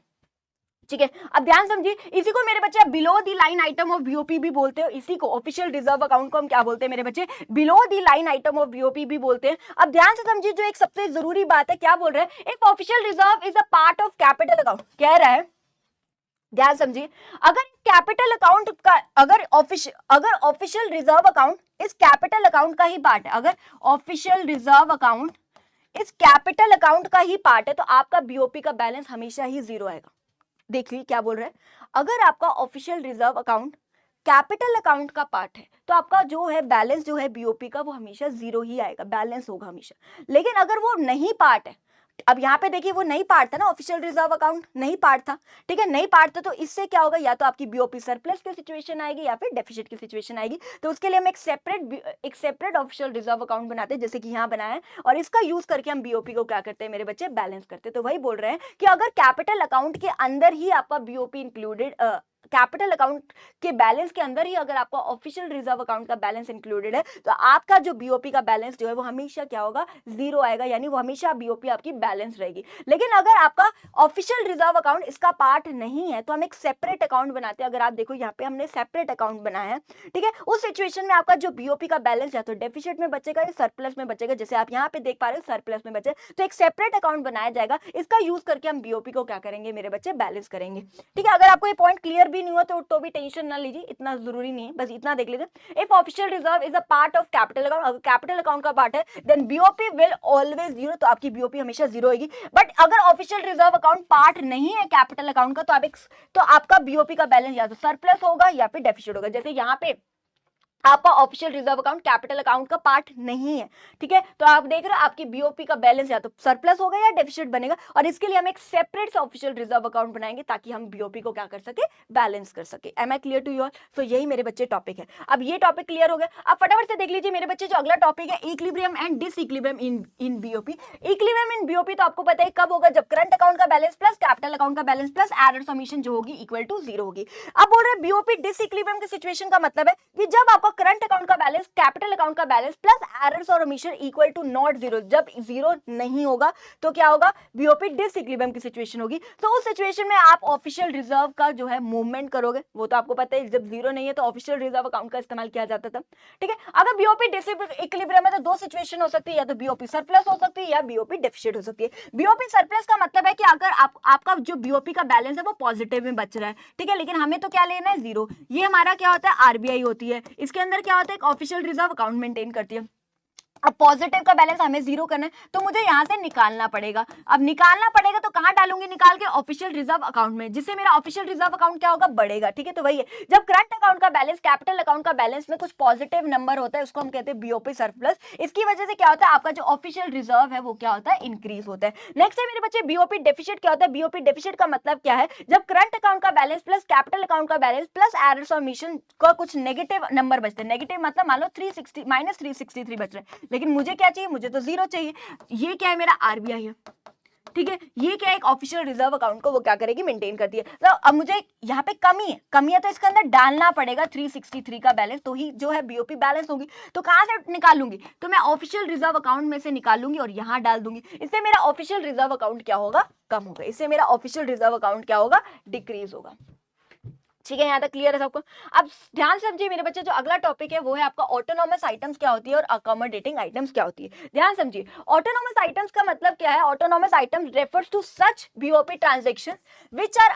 ठीक है, अब ध्यान समझिए, इसी को मेरे बच्चे below the line item of BOP भी बोलते हैं। इसी को ऑफिशियल रिजर्व अकाउंट को हम क्या बोलते हैं मेरे बच्चे, below the line item of BOP भी बोलते हैं। अब ध्यान से समझिए, जो एक सबसे जरूरी बात है, क्या बोल रहे हैं, if official reserve is a part of capital account, कह रहा है, ध्यान समझिए, अगर कैपिटल अकाउंट का, अगर ऑफिशियल रिजर्व अकाउंट इस कैपिटल अकाउंट का ही पार्ट है, अगर ऑफिशियल रिजर्व अकाउंट इस कैपिटल अकाउंट का ही पार्ट है, तो आपका बीओपी का बैलेंस हमेशा ही जीरो आएगा। देखिए क्या बोल रहा है, अगर आपका official reserve account capital account का पार्ट है, तो आपका जो है बैलेंस जो है बीओपी का, वो हमेशा जीरो ही आएगा, बैलेंस होगा हमेशा। लेकिन अगर वो नहीं पार्ट है, अब यहाँ पे देखिए वो नहीं पार्ट था ना, ऑफिशियल रिजर्व अकाउंट नहीं पार्ट था, ठीक है, नहीं पार्ट था, तो इससे क्या होगा, या तो आपकी बीओपी सरप्लस की सिचुएशन आएगी या फिर डेफिसिट की सिचुएशन आएगी। तो उसके लिए हम एक सेपरेट ऑफिशियल रिजर्व अकाउंट बनाते हैं, जैसे कि यहाँ बनाया है, और इसका यूज करके हम बीओपी को क्या करते हैं मेरे बच्चे, बैलेंस करते हैं। तो वही बोल रहे हैं कि अगर कैपिटल अकाउंट के अंदर ही आपका बीओपी इंक्लूडेड, कैपिटल अकाउंट के बैलेंस के अंदर ही अगर आपका ऑफिशियल रिजर्व अकाउंट का बैलेंस इंक्लूडेड है, तो आपका जो बीओपी का बैलेंस जो है वो हमेशा क्या होगा, जीरो आएगा, यानी वो हमेशा बीओपी आपकी बैलेंस रहेगी। लेकिन अगर आपका ऑफिशियल रिजर्व अकाउंट इसका पार्ट नहीं है, तो हम एक सेपरेट अकाउंट बनाते हैं। अगर आप देखो यहाँ पे हमने सेपरेट अकाउंट बनाया है, ठीक है, उस सिचुएशन में आपका जो बीओपी का बैलेंस है तो डेफिसिट में बचेगा या सरप्लस में बचेगा, जैसे आप यहाँ पे देख पा रहे हो सरप्लस में बचे, तो एक सेपरेट अकाउंट बनाया जाएगा, इसका यूज करके हम बीओपी को क्या करेंगे मेरे बच्चे, बैलेंस करेंगे। ठीक है, अगर आपको ये पॉइंट क्लियर भी नहीं हुआ तो भी टेंशन ना लीजिए, इतना जरूरी नहीं है, बस इतना देख लीजिए। If official reserve is a part of capital account, अगर कैपिटल अकाउंट का पार्ट है, then BOP will always zero, तो आपकी बीओपी हमेशा जीरो होगी। बट अगर ऑफिशियल रिजर्व अकाउंट पार्ट नहीं है कैपिटल अकाउंट का, तो आपका बीओपी का बैलेंस या तो सरप्लस होगा या फिर डेफिसिट होगा। जैसे यहाँ पे आपका official reserve account capital account का पार्ट नहीं है, ठीक है, तो आप देख रहे हो आपकी बीओपी का बैलेंस या तो सरप्लस होगा या डेफिसिट बनेगा, और इसके लिए हम एक सेपरेट ऑफिशियल रिजर्व अकाउंट बनाएंगे ताकि हम बीओपी को क्या कर सके, बैलेंस कर सके। Am I clear to you all? तो यही मेरे बच्चे टॉपिक है। अब ये टॉपिक क्लियर हो गया, अब फटाफट से देख लीजिए मेरे बच्चे, जो अगला टॉपिक है equilibrium and disequilibrium in BOP. Equilibrium in BOP तो आपको पता है कब होगा, जब करंट अकाउंट का बैलेंस प्लस कैपिटल अकाउंट का बैलेंस प्लस एरर समीशन जो होगी इक्वल टू जीरो होगी। अब बोल रहे बीओपी डिसइक्विलिब्रियम की सिचुएशन का मतलब है कि जब आपका करंट अकाउंट का बैलेंस कैपिटल अकाउंट का बैलेंस प्लस एरर्स और omission equal to not zero, जब जीरो नहीं होगा तो क्या होगा, बीओपी डिसइक्विलिब्रियम की सिचुएशन होगी। तो उस सिचुएशन में आप ऑफिशियल रिजर्व का जो है मूवमेंट करोगे, वो तो आपको पता है जब जीरो नहीं है तो ऑफिशियल रिजर्व अकाउंट का इस्तेमाल किया जाता था, ठीक है। अगर बीओपी डिसइक्विलिब्रियम है तो दो सिचुएशन हो सकती है, या तो बीओपी सरप्लस हो सकती है या बीओपी डेफिसिट हो सकती है। बीओपी सरप्लस का मतलब है कि अगर आपका जो बीओपी का बैलेंस है वो पॉजिटिव में बच रहा है, ठीक है, लेकिन हमें तो क्या लेना है, जीरो। ये हमारा क्या होता है, आरबीआई होती है, इसके अंदर क्या होता है, ऑफिशियल रिजर्व अकाउंट मेंटेन करती है। अब पॉजिटिव का बैलेंस हमें जीरो करना है, तो मुझे यहां से निकालना पड़ेगा। अब निकालना पड़ेगा तो कहां डालूंगी, निकाल के ऑफिशियल रिजर्व अकाउंट में, जिससे मेरा ऑफिशियल रिजर्व अकाउंट क्या होगा, बढ़ेगा, ठीक है। तो वही है, जब करंट अकाउंट का बैलेंस कैपिटल अकाउंट का बैलेंस में कुछ पॉजिटिव नंबर होता है, उसको हम कहते हैं बीओपी सरप्लस। इसकी वजह से क्या होता है, आपका जो ऑफिशियल रिजर्व है वो क्या होता है, इंक्रीज होता है। नेक्स्ट है मेरे बच्चे बीओपी डेफिसिट। क्या होता है बीओपी डेफिसिट का मतलब क्या है, जब करंट अकाउंट का बैलेंस प्लस कैपिटल अकाउंट का बैलेंस प्लस एरर्स और ओमिशन का कुछ नेगेटिव नंबर बचते हैं। नेगेटिव मतलब मान लो 363 बच रहे हैं, लेकिन मुझे क्या चाहिए, मुझे तो जीरो चाहिए। ये क्या है, मेरा आरबीआई है, ठीक है, ये क्या है, एक ऑफिशियल रिजर्व अकाउंट को वो क्या करेगी, मेंटेन करती है। तो अब मुझे यहाँ पे कमी है तो इसके अंदर डालना पड़ेगा 363 का बैलेंस, तो ही जो है बीओपी बैलेंस होगी। तो कहां से निकालूंगी, तो मैं ऑफिशियल रिजर्व अकाउंट में से निकालूंगी और यहाँ डाल दूंगी। इससे मेरा ऑफिशियल रिजर्व अकाउंट क्या होगा, कम होगा। इससे मेरा ऑफिशियल रिजर्व अकाउंट क्या होगा, डिक्रीज होगा। ठीक है, यहाँ तक क्लियर है सबको? अब ध्यान से समझिए मेरे बच्चे, जो अगला टॉपिक है वो है आपका ऑटोनॉमस आइटम्स क्या होती है और अकोमोडेटिंग आइटम्स क्या होती है। ध्यान समझिए, ऑटोनॉमस आइटम्स का मतलब क्या है, autonomous items refers to such BOP transaction which are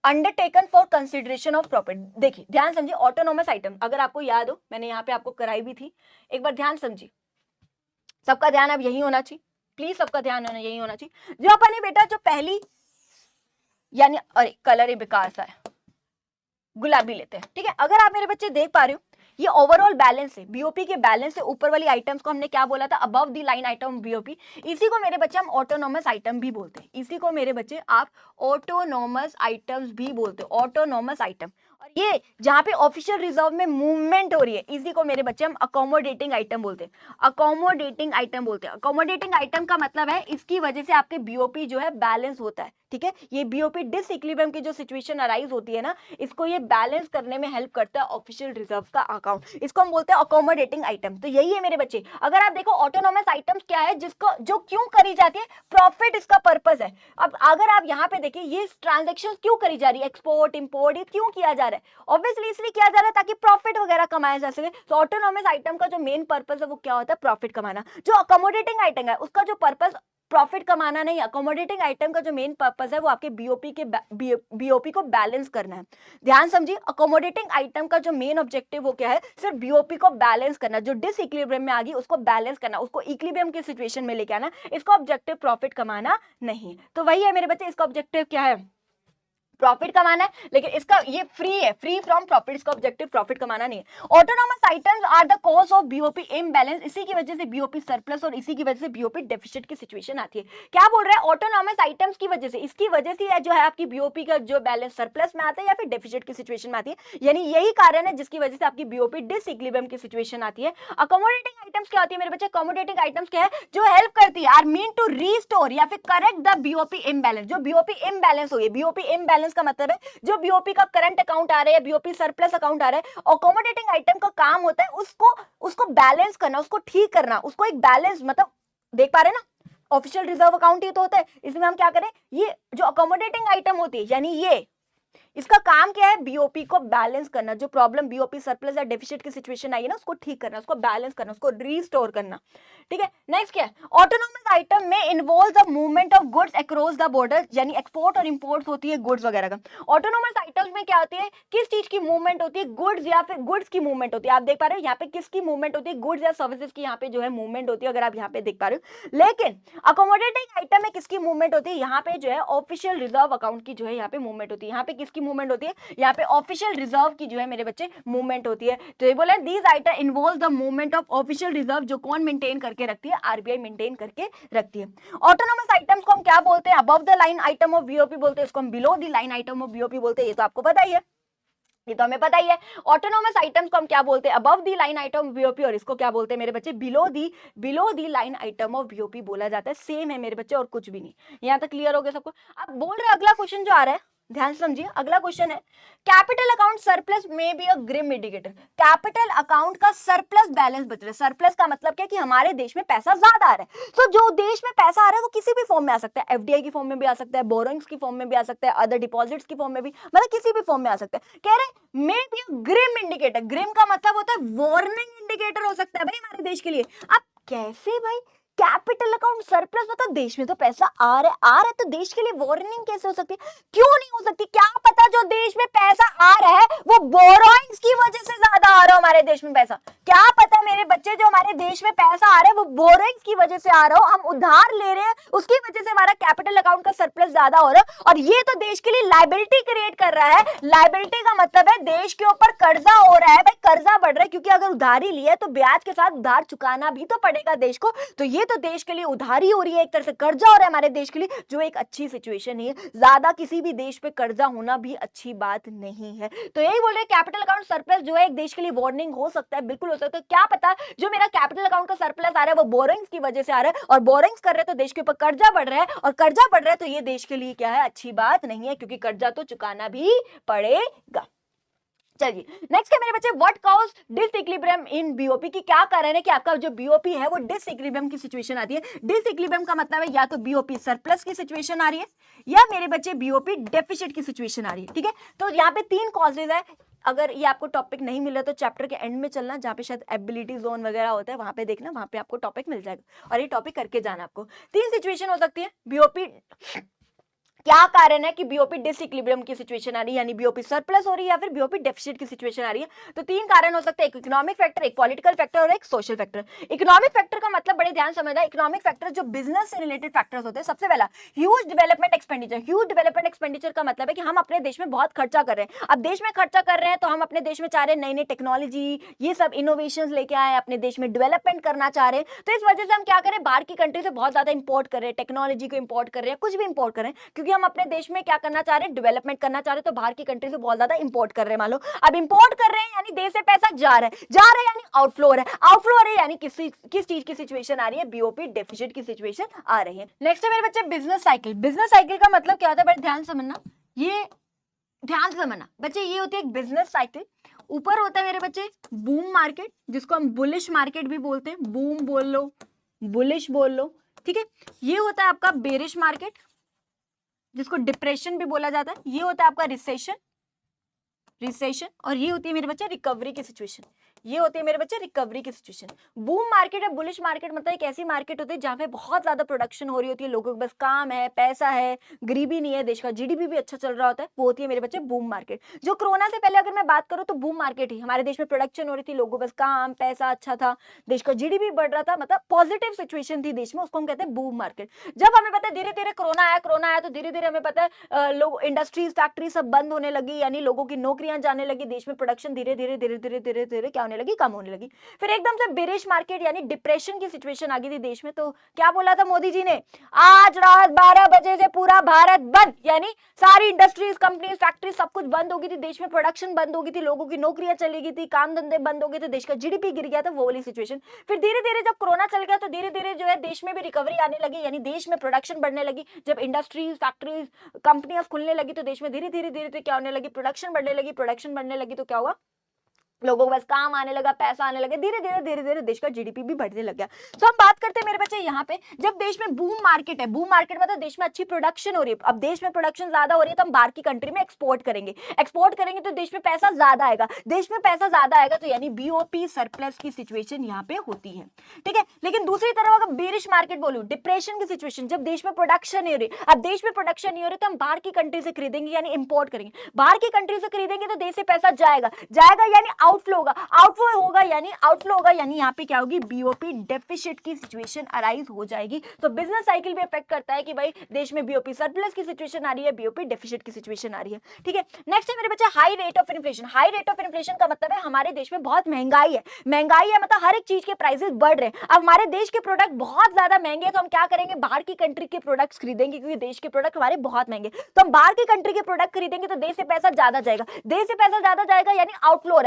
undertaken for consideration of profit. देखिए ध्यान समझिए, ऑटोनॉमस आइटम अगर आपको याद हो, मैंने यहाँ पे आपको कराई भी थी, एक बार ध्यान समझिए, सबका ध्यान अब यही होना चाहिए, प्लीज सबका ध्यान यही होना चाहिए। जो अपन ने बेटा जो पहली यानी अरे कलर ही बेकार सा है, गुलाबी लेते हैं, ठीक है। अगर आप मेरे बच्चे देख पा रहे हो ये ओवरऑल बैलेंस है, बीओपी के बैलेंस से ऊपर वाली आइटम्स को हमने क्या बोला था, above the line item BOP. इसी को मेरे बच्चे हम ऑटोनॉमस आइटम भी बोलते हैं, इसी को मेरे बच्चे आप ऑटोनॉमस आइटम्स भी बोलते हो, ऑटोनॉमस आइटम। और ये जहां पे ऑफिशियल रिजर्व में मूवमेंट हो रही है इसी को मेरे बच्चे हम अकोमोडेटिंग आइटम बोलते हैं, अकोमोडेटिंग आइटम बोलते हैं। अकोमोडेटिंग आइटम का मतलब है इसकी वजह से आपके बीओपी जो है बैलेंस होता है, ठीक है। ये बीओपी डिसइक्विलिब्रियम की जो सिचुएशन अराइज होती है ना, इसको ये बैलेंस करने में हेल्प करता है ऑफिशियल रिजर्व का अकाउंट, इसको हम बोलते हैं अकोमोडेटिंग आइटम। तो यही है मेरे बच्चे। अगर आप देखो ऑटोनॉमस आइटम्स क्या है, जिसको जो क्यों करी जाती है, प्रॉफिट इसका पर्पस है। अब अगर आप यहाँ पे देखिए ये ट्रांजेक्शन क्यों करी जा रही है, एक्सपोर्ट इंपोर्ट, ये क्यों किया जा रहा है, ऑब्वियसली इसलिए किया जा रहा है ताकि प्रॉफिट वगैरह कमाया जा सके। तो ऑटोनॉमस आइटम का जो मेन पर्पस है वो क्या होता है, प्रॉफिट कमाना। जो अकोमोडेटिंग आइटम है उसका जो पर्पस प्रॉफिट कमाना नहीं, अकोमोडेटिंग आइटम का जो मेन पर्पस है वो आपके बीओपी को बैलेंस करना है। ध्यान समझिए, अकोमोडेटिंग आइटम का जो मेन ऑब्जेक्टिव वो क्या है, सिर्फ बीओपी को बैलेंस करना, जो डिसइक्विलिब्रियम में आ गई उसको बैलेंस करना, उसको इक्विलिब्रियम की सिचुएशन में लेके आना। इसका ऑब्जेक्टिव प्रॉफिट कमाना नहीं। तो वही है मेरे बच्चे, इसका ऑब्जेक्टिव क्या है, प्रॉफिट कमाना है, लेकिन इसका ये फ्री है, फ्री फ्रॉम प्रॉफिट, इसका ऑब्जेक्टिव प्रॉफिट कमाना नहीं है। Autonomous items are the cause of BOP imbalance, इसी की वजह से बीओपी सरप्लस और इसी की वजह से बीओपी डेफिसिट की सिचुएशन आती है। क्या बोल रहा है, ऑटोनॉमस आइटम्स की वजह से, इसकी वजह से जो है आपकी बीओपी का जो बैलेंस सरप्लस में आता है या फिर डेफिसिट की सिचुएशन में आती है, यानी यही कारण है जिसकी वजह से आपकी बीओपी डिसइक्विलिब्रियम की सिचुएशन आती है। अकोमोडेटिंग आइटम्स क्या होती है मेरे बच्चे, अकोमोडेटिंग आइटम्स क्या है, जो हेल्प करती है, आर मीन टू रीस्टोर या फिर करेक्ट द बीओपी इम्बैलेंस। जो बीओपी इम्बैलेंस हुई है, बीओपी इम्बैलेंस का मतलब है जो बीओपी का करंट अकाउंट आ रहा है, बीओपी सरप्लस अकाउंट आ रहा है, अकोमोडेटिंग आइटम का काम होता है उसको बैलेंस करना, उसको ठीक करना, उसको एक बैलेंस, मतलब देख पा रहे हैं ना, ऑफिशियल रिजर्व अकाउंट ही तो होता है। इसमें हम क्या करें, ये जो अकोमोडेटिंग आइटम होती है यानी ये, इसका काम क्या है, बीओपी को बैलेंस करना, जो प्रॉब्लम बीओपी सरप्लस या डेफिसिट की सिचुएशन आई है ना उसको ठीक करना, उसको बैलेंस करना, उसको रीस्टोर करना, ठीक है। नेक्स्ट क्या है, ऑटोनॉमस आइटम में involve the movement of goods across the border, यानी एक्सपोर्ट और इंपोर्ट होती है गुड्स वगैरह का। ऑटोनॉमस आइटम्स में क्या होती है, किस चीज की मूवमेंट होती है, गुड्स या फिर गुड्स की मूवमेंट होती है। आप देख पा रहे हो यहाँ पे किसकी मूवमेंट होती है, गुड्स या सर्विसेज की यहाँ पे जो है मूवमेंट होती है, अगर आप यहाँ पे देख पा रहे हो। लेकिन अकोमोडेटिंग आइटम में किसकी मूवमेंट होती है, यहाँ पे जो है ऑफिशियल रिजर्व अकाउंट की जो है यहाँ पे मूवमेंट होती है। यहाँ पे किसकी मूवमेंट होती है, यहाँ पे ऑफिशियल रिजर्व की जो है मेरे बच्चे मूवमेंट होती है। तो ये बोला these item involve the movement of official reserve, जो कौन मेंटेन करके रखती है, आरबीआई मेंटेन करके रखती है। ऑटोनॉमस आइटम्स को हम क्या बोलते हैं, above the line item of BOP बोलते हैं, इसको हम below the line item of BOP बोलते हैं, ये तो आपको पता ही है, ये तो हमें पता ही है। ऑटोनॉमस आइटम्स को हम क्या बोलते हैं, अबव दी लाइन आइटम बीओपी, और इसको क्या बोलते हैं मेरे बच्चे, below the line item of BOP बोला जाता है। सेम है मेरे बच्चे और कुछ भी नहीं। यहां तक क्लियर हो गया सबको। अब बोल रहे अगला क्वेश्चन जो आ रहा है, ध्यान समझिए, अगला क्वेश्चन है capital account surplus may be a grim indicator. Capital account का सरप्लस बैलेंस बच रहा है। सरप्लस का मतलब क्या कि हमारे देश में पैसा ज्यादा आ रहा है। तो जो देश में पैसा आ रहा है वो किसी भी फॉर्म में आ सकता है, एफडीआई की फॉर्म में भी आ सकता है, बोरोइंग्स की फॉर्म में भी आ सकता है, अदर डिपॉजिट्स की फॉर्म में भी, मतलब किसी भी फॉर्म में आ सकता है। कह रहे may be a grim indicator. Grim का मतलब होता है वार्निंग इंडिकेटर हो सकता है भाई हमारे देश के लिए। अब कैसे भाई, कैपिटल अकाउंट सरप्लस, मतलब देश में तो पैसा आ रहा है तो देश के लिए वार्निंग कैसे हो सकती है, क्यों नहीं हो सकती। क्या पता जो देश में पैसा आ रहा है वो बोरोइंग्स की वजह से ज्यादा आ रहा हो हमारे देश में पैसा। क्या पता मेरे बच्चे जो हमारे देश में पैसा आ रहा है वो बोरोइंग्स की वजह से आ रहा हो, हम उधार ले रहे हैं उसकी वजह से हमारा कैपिटल अकाउंट का सरप्लस ज्यादा हो रहा है, और ये तो देश के लिए लायबिलिटी क्रिएट कर रहा है। लायबिलिटी का मतलब है देश के ऊपर कर्जा हो रहा है, भाई कर्जा बढ़ रहा है, क्योंकि अगर उधारी लिया है तो ब्याज के साथ उधार चुकाना भी तो पड़ेगा देश को। तो ये तो देश के लिए उधारी हो रही है, एक तरह से कर्जा हो रहा है हमारे देश के लिए, जो एक अच्छी सिचुएशन नहीं है। ज्यादा किसी भी देश पे कर्जा होना भी अच्छी बात नहीं है। तो यही बोल रहे कैपिटल अकाउंट सरप्लस जो है एक देश के लिए वार्निंग हो सकता है, बिल्कुल हो सकता है। क्या पता जो मेरा कैपिटल अकाउंट का सरप्लस आ रहा है वो बोरोइंग्स की वजह से आ रहा है, और बोरोइंग्स कर रहे हैं तो देश के ऊपर कर्जा बढ़ रहा है, और कर्जा बढ़ रहा है तो ये देश के लिए क्या है, अच्छी बात नहीं है, क्योंकि कर्जा तो चुकाना भी पड़ेगा। चलिए नेक्स्ट है मेरे बच्चे, what cause disequilibrium in BOP, की क्या कारण है कि आपका जो बीओपी है वो डिसइक्विलिब्रियम की सिचुएशन आती है। डिसइक्विलिब्रियम का मतलब है या तो बीओपी सरप्लस की सिचुएशन आ रही है या मेरे बच्चे बीओपी डेफिसिट की सिचुएशन आ रही है, ठीक है। तो यहाँ पे 3 कॉजेज है। अगर ये आपको टॉपिक नहीं मिला तो चैप्टर के एंड में चलना, जहाँ पे शायद एबिलिटी जोन वगैरह होता है वहां पे देखना, वहां पे आपको टॉपिक मिल जाएगा, और ये टॉपिक करके जाना आपको। 3 सिचुएशन हो सकती है बीओपी क्या कारण है कि बीओपी डिसइक्विलिब्रियम की सिचुएशन आ रही है, यानी बीओपी सरप्लस हो रही है या फिर बीओपी डेफिसिट की सिचुएशन आ रही है। तो तीन कारण हो सकते हैं, एक इकोनॉमिक फैक्टर, एक पॉलिटिकल फैक्टर और एक सोशल फैक्टर। इकोनॉमिक फैक्टर का मतलब बड़े ध्यान समझना, इकोनॉमिक फैक्टर जो बिजनेस से रिलेटेड फैक्टर्स होते हैं। सबसे पहला huge development expenditure. Huge development expenditure का मतलब है कि हम अपने देश में बहुत खर्चा कर रहे हैं। अब देश में खर्चा कर रहे हैं तो हम अपने देश में चाह रहे हैं नई नई टेक्नोलॉजी, ये सब इनोवेशन लेके आए, अपने देश में डेवलपमेंट करना चाह रहे हैं। तो इस वजह से हम क्या करें, बाहर की कंट्री से बहुत ज्यादा इंपोर्ट कर रहे हैं, टेक्नोलॉजी को इंपोर्ट कर रहे हैं, कुछ भी इंपोर्ट कर रहे हैं, क्योंकि हम अपने देश में क्या करना चाह रहे हैं, डेवलपमेंट करना चाह रहे हैं। तो बाहर की कंट्री से बहुत ज्यादा इंपोर्ट कर रहे हैं। मान लो अब इंपोर्ट कर रहे हैं यानी देश से पैसा जा रहा है, जा रहा है यानी आउटफ्लो हो रहा है, आउटफ्लो हो रहा है यानी किस चीज की सिचुएशन आ रही है, बीओपी डेफिसिट की सिचुएशन आ रही है। नेक्स्ट है मेरे बच्चे बिजनेस साइकिल। बिजनेस साइकिल का मतलब क्या होता है, बड़े ध्यान समझना, ये ध्यान से समझना बच्चे, ये होती है एक बिजनेस साइकिल। ऊपर होता है मेरे बच्चे बूम मार्केट, जिसको हम बुलिश मार्केट भी बोलते हैं, बूम बोल लो, बुलिश बोल लो, ठीक है। ये होता है आपका बेरिश मार्केट, जिसको डिप्रेशन भी बोला जाता है। ये होता है आपका रिसेशन, और ये होती है मेरे बच्चे रिकवरी की सिचुएशन। ये होती है मेरे बच्चे रिकवरी की सिचुएशन। बूम मार्केट या बुलिश मार्केट मतलब एक ऐसी मार्केट होती है जहां पे बहुत ज्यादा प्रोडक्शन हो रही होती है, लोगों के बस काम है, पैसा है, गरीबी नहीं है, देश का जीडीपी भी अच्छा चल रहा होता है, वो होती है मेरे बच्चे बूम मार्केट। जो कोरोना से पहले अगर मैं बात करूं तो बूम मार्केट ही, हमारे देश में प्रोडक्शन हो रही थी, लोगों बस काम पैसा अच्छा था, देश का जीडीपी बढ़ रहा था, मतलब पॉजिटिव सिचुएशन थी देश में, उसको हम कहते हैं बूम मार्केट। जब हमें पता है धीरे धीरे कोरोना आया तो धीरे धीरे हमें पता है लोग इंडस्ट्रीज फैक्ट्री सब बंद होने लगी, यानी लोगों की नौकरियां जाने लगी, देश में प्रोडक्शन धीरे धीरे क्या होने लगी, कम होने लगी। फिर एकदम से बेरिश मार्केट यानी डिप्रेशन की सिचुएशन आ गई थी देश में। तो क्या बोला था मोदी जी ने, आज रात 12 बजे से पूरा भारत बंद, यानी सारी इंडस्ट्रीज कंपनीज फैक्ट्री सब कुछ बंद हो गई थी, देश में प्रोडक्शन बंद हो गई थी, लोगों की नौकरियां चली गई थी, काम धंधे बंद हो गए थे, देश का जीडीपी गिर गया था, वो वाली सिचुएशन। फिर धीरे धीरे जब कोरोना चल गया तो धीरे धीरे जो है देश में भी रिकवरी आने लगी, यानी देश में प्रोडक्शन बढ़ने लगी। जब इंडस्ट्रीज फैक्ट्रीज कंपनियां खुलने लगी तो देश में धीरे धीरे क्या होने लगी, प्रोडक्शन बढ़ने लगी तो क्या हुआ, लोगों को बस काम आने लगा, पैसा आने लगा, धीरे धीरे देश का जीडीपी भी बढ़ने लग गया। तो हम बात करते हैं मेरे बच्चे यहाँ पे, जब देश में बूम मार्केट है, बूम मार्केट मतलब देश में अच्छी प्रोडक्शन हो रही है, अब देश में प्रोडक्शन ज्यादा हो रही है तो हम बाहर की कंट्री में एक्सपोर्ट करेंगे तो देश में पैसा ज्यादा आएगा, तो यानी बीओपी सरप्लस की सिचुएशन यहाँ पे होती है, ठीक है। लेकिन दूसरी तरफ अगर बेरिश मार्केट बोलूं, डिप्रेशन की सिचुएशन, जब देश में प्रोडक्शन नहीं हो रही, अब देश में प्रोडक्शन नहीं हो रही तो हम बाहर की कंट्री से खरीदेंगे यानी इंपोर्ट करेंगे, बाहर की कंट्री से खरीदेंगे तो देश से पैसा जाएगा यानी आउटफ्लो होगा यानी यहाँ पे क्या होगी, बीओपी डेफिसिट की सिचुएशन अराइज हो जाएगी। तो बिजनेस साइकिल भी अफेक्ट करता है कि भाई देश में बीओपी सरप्लस की सिचुएशन आ रही है, बीओपी डेफिसिट की सिचुएशन आ रही है, ठीक है। नेक्स्ट है मेरे बच्चे high rate of inflation. High rate of inflation का मतलब है हमारे देश में बहुत महंगाई है मतलब हर एक चीज के प्राइसेस बढ़ रहे हैं। अब हमारे देश के प्रोडक्ट बहुत ज्यादा महंगे हैं तो हम क्या करेंगे, बाहर की कंट्री के प्रोडक्ट्स खरीदेंगे, क्योंकि देश के प्रोडक्ट हमारे बहुत महंगे, तो हम बाहर की कंट्री के प्रोडक्ट खरीदेंगे तो देश से पैसा ज्यादा जाएगा, यानी आउटफ्लो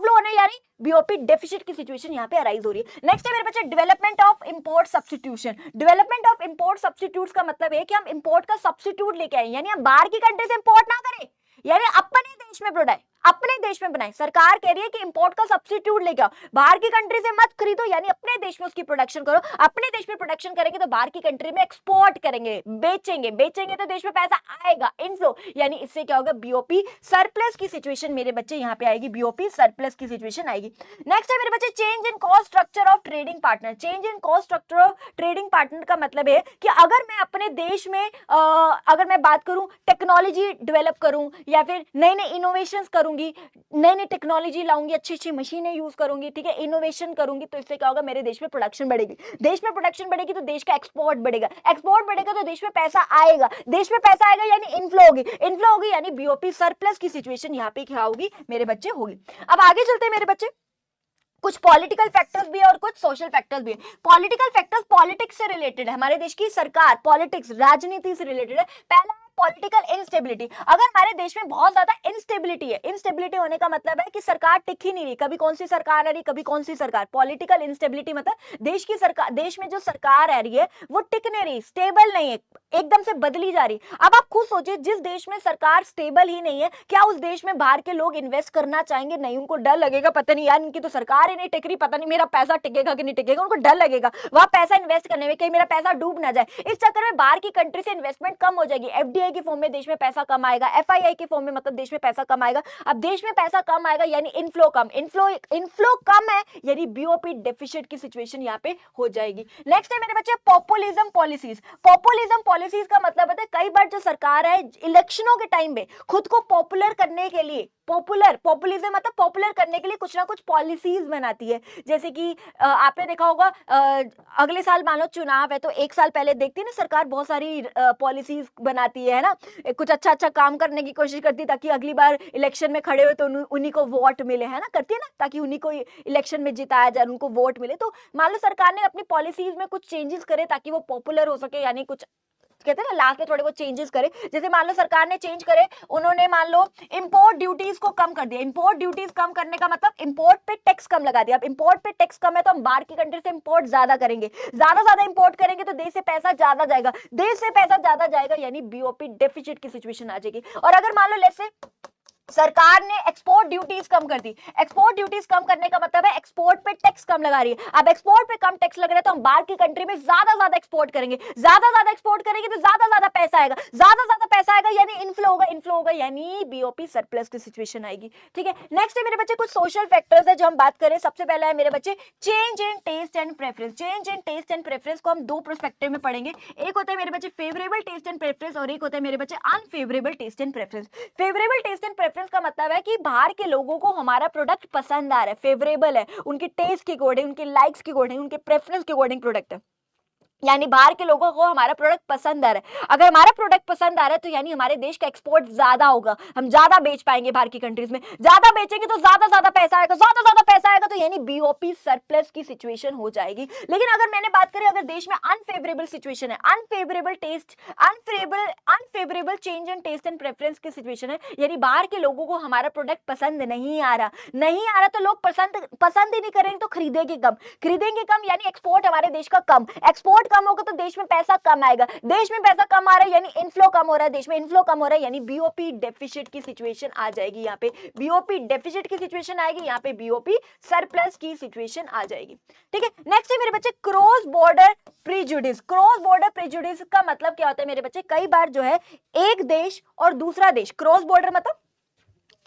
होना यानी बीओपी डेफिसिट की सिचुएशन यहाँ पे अराइज हो रही है। नेक्स्ट है मेरे बच्चे development of import substitution. Development of import substitutes का मतलब है कि हम इंपोर्ट का सब्स्टिट्यूट लेके आए, यानी हम बाहर की कंट्री से इंपोर्ट ना करें, यानी अपने देश में प्रोडक्ट अपने देश में बनाए। सरकार कह रही है कि इंपोर्ट का सब्स्टिट्यूट लेके आओ, बाहर की कंट्री से मत खरीदो, यानी अपने देश में उसकी प्रोडक्शन करो। अपने देश में प्रोडक्शन करेंगे तो बाहर की कंट्री में एक्सपोर्ट करेंगे, बेचेंगे तो देश में पैसा आएगा, इनफ्लो, यानी इससे क्या होगा, बीओपी सरप्लस की सिचुएशन मेरे बच्चे यहाँ पे आएगी, बीओपी सरप्लस की सिचुएशन आएगी। नेक्स्ट है मेरे बच्चे change in cost structure of trading partner. Change in cost structure of trading partner का मतलब है कि अगर मैं अपने देश में अगर मैं बात करूं टेक्नोलॉजी डेवलप करूं या फिर नए नए इनोवेशंस करूंगी, नई टेक्नोलॉजी लाऊंगी, अच्छी मशीनें यूज करूंगी, ठीक है, इनोवेशन करूंगी, तो इससे क्या होगा, मेरे देश में प्रोडक्शन बढ़ेगी, तो देश का एक्सपोर्ट बढ़ेगा तो देश में पैसा आएगा, यानी इनफ्लो होगी यानी बीओपी सरप्लस की सिचुएशन यहाँ पे क्या होगी मेरे बच्चे होगी। अब आगे चलते हैं मेरे बच्चे, कुछ पॉलिटिकल फैक्टर्स भी है और कुछ सोशल फैक्टर्स भी है। पॉलिटिकल फैक्टर्स पॉलिटिक्स से रिलेटेड है, हमारे देश की सरकार पॉलिटिक्स राजनीति से रिलेटेड है। पहला पॉलिटिकल इंस्टेबिलिटी, अगर हमारे देश में बहुत ज्यादा इंस्टेबिलिटी होने का मतलब है कि सरकार टिक ही नहीं रही, कभी कौन सी सरकार आ रही, कभी कौन सी सरकार। पॉलिटिकल इंस्टेबिलिटी मतलब देश में जो सरकार आ रही है वो टिक नहीं रही, स्टेबल नहीं है, एकदम से बदली जा रही। अब आप खुद सोचिए, जिस देश में सरकार स्टेबल ही नहीं है, क्या उस देश में बाहर के लोग इन्वेस्ट करना चाहेंगे? नहीं, उनको डर लगेगा, पता नहीं यार इनकी तो सरकार ही नहीं टिक रही, पता नहीं मेरा पैसा टिकेगा कि नहीं टिकेगा, उनको डर लगेगा वहां पैसा इन्वेस्ट करने में, कहीं मेरा पैसा डूब ना जाए। इस चक्कर में बाहर की कंट्री से इन्वेस्टमेंट कम हो जाएगी, एफडीआई एफडीआई के फॉर्म में देश में पैसा कम आएगा, एफआईआई के फॉर्म में मतलब देश में पैसा कम आएगा। अब देश में पैसा कम आएगा यानी इनफ्लो कम, इनफ्लो कम है यानी बीओपी डेफिसिट की सिचुएशन यहाँ पे हो जाएगी। नेक्स्ट है मेरे बच्चे पॉपुलिज्म पॉलिसीज। पॉपुलिज्म पॉलिसीज का मतलब होता है कई बार जो सरकार है इलेक्शनों के टाइम पे खुद को पॉपुलर करने के लिए, पॉपुलिज्म मतलब पॉपुलर करने के लिए कुछ ना कुछ पॉलिसीज बनाती है। जैसे कि आपने देखा होगा अगले साल मान लो चुनाव है तो एक साल पहले देखती है ना सरकार बहुत सारी पॉलिसीज बनाती है ना, कुछ अच्छा अच्छा काम करने की कोशिश करती है ताकि अगली बार इलेक्शन में खड़े हो तो उन्हीं को वोट मिले, है ना, करती है ना, ताकि उन्हीं को इलेक्शन में जिताया जाए, उनको वोट मिले। तो मान लो सरकार ने अपनी पॉलिसीज में कुछ चेंजेस करे ताकि वो पॉपुलर हो सके, यानी कुछ कहते हैं ना लास्ट में थोड़े बहुत चेंजेस करे। जैसे मान लो सरकार ने चेंज करे, उन्होंने मान लो इंपोर्ट ड्यूटीज को कम कर दिया। इंपोर्ट ड्यूटीज कम करने का मतलब इंपोर्ट पे टैक्स कम लगा दिया। अब इंपोर्ट पे टैक्स कम है तो हम बाहर की कंट्री से इंपोर्ट ज्यादा करेंगे, ज्यादा इंपोर्ट करेंगे तो देश से पैसा ज्यादा जाएगा, देश से पैसा ज्यादा जाएगा यानी बीओपी डेफिसिट की सिचुएशन आ जाएगी। और अगर मान लो लेट्स से सरकार ने एक्सपोर्ट ड्यूटीज कम कर दी, एक्सपोर्ट ड्यूटीज कम करने का मतलब है एक्सपोर्ट पे टैक्स कम लगा रही है। अब एक्सपोर्ट पे कम टैक्स लग रहा है तो हम बाहर की कंट्री में ज्यादा एक्सपोर्ट करेंगे, ज्यादा एक्सपोर्ट करेंगे तो ज्यादा पैसा आएगा, ज्यादा पैसा आएगा यानी इनफ्लो होगा यानी बीओपी सरप्लस की सिचुएशन आएगी। ठीक है, नेक्स्ट है मेरे बच्चे कुछ सोशल फैक्टर्स है जो हम बात करें। सबसे पहला है मेरे बच्चे change in taste and preference. Change in taste and preference को हम दो पर्सपेक्टिव में पढ़ेंगे। एक होता है मेरे बच्चे फेवरेबल टेस्ट एंड प्रेफरेंस और एक होता है मेरे बच्चे unfavourable taste and preference. Favourable taste and preference का मतलब है कि बाहर के लोगों को हमारा प्रोडक्ट पसंद आ रहा है, फेवरेबल है, उनके टेस्ट के अकॉर्डिंग, उनके लाइक्स के अकॉर्डिंग, उनके प्रेफरेंस के अकॉर्डिंग प्रोडक्ट है, यानी बाहर के लोगों को हमारा प्रोडक्ट पसंद आ रहा है। अगर हमारा प्रोडक्ट पसंद आ रहा है तो यानी हमारे देश का एक्सपोर्ट ज्यादा होगा, हम ज्यादा बेच पाएंगे बाहर की कंट्रीज में, ज्यादा बेचेंगे तो ज्यादा पैसा आएगा, ज्यादा पैसा आएगा तो यानी बीओपी सरप्लस की सिचुएशन हो जाएगी। लेकिन अगर मैंने बात करी अगर देश में अनफेवरेबल सिचुएशन है, unfavourable change in taste and preference की सिचुएशन है, यानी बाहर के लोगों को हमारा प्रोडक्ट पसंद नहीं आ रहा तो लोग पसंद ही नहीं करेंगे तो खरीदेंगे कम यानी एक्सपोर्ट हमारे देश का कम, एक्सपोर्ट कम होगा तो देश में पैसा कम आएगा, देश में पैसा कम आ रहा है यानी इनफ्लो कम हो रहा है, देश में इनफ्लो कम हो रहा है यानी बीओपी डेफिसिट की सिचुएशन आ जाएगी। यहाँ पे बीओपी डेफिसिट की सिचुएशन आएगी, यहाँ पे बीओपी सरप्लस की सिचुएशन आ जाएगी। ठीक है, नेक्स्ट है मेरे बच्चे cross border prejudice. Cross border prejudice का मतलब क्या होता है मेरे बच्चे, कई बार जो है एक देश और दूसरा देश, क्रॉस बॉर्डर मतलब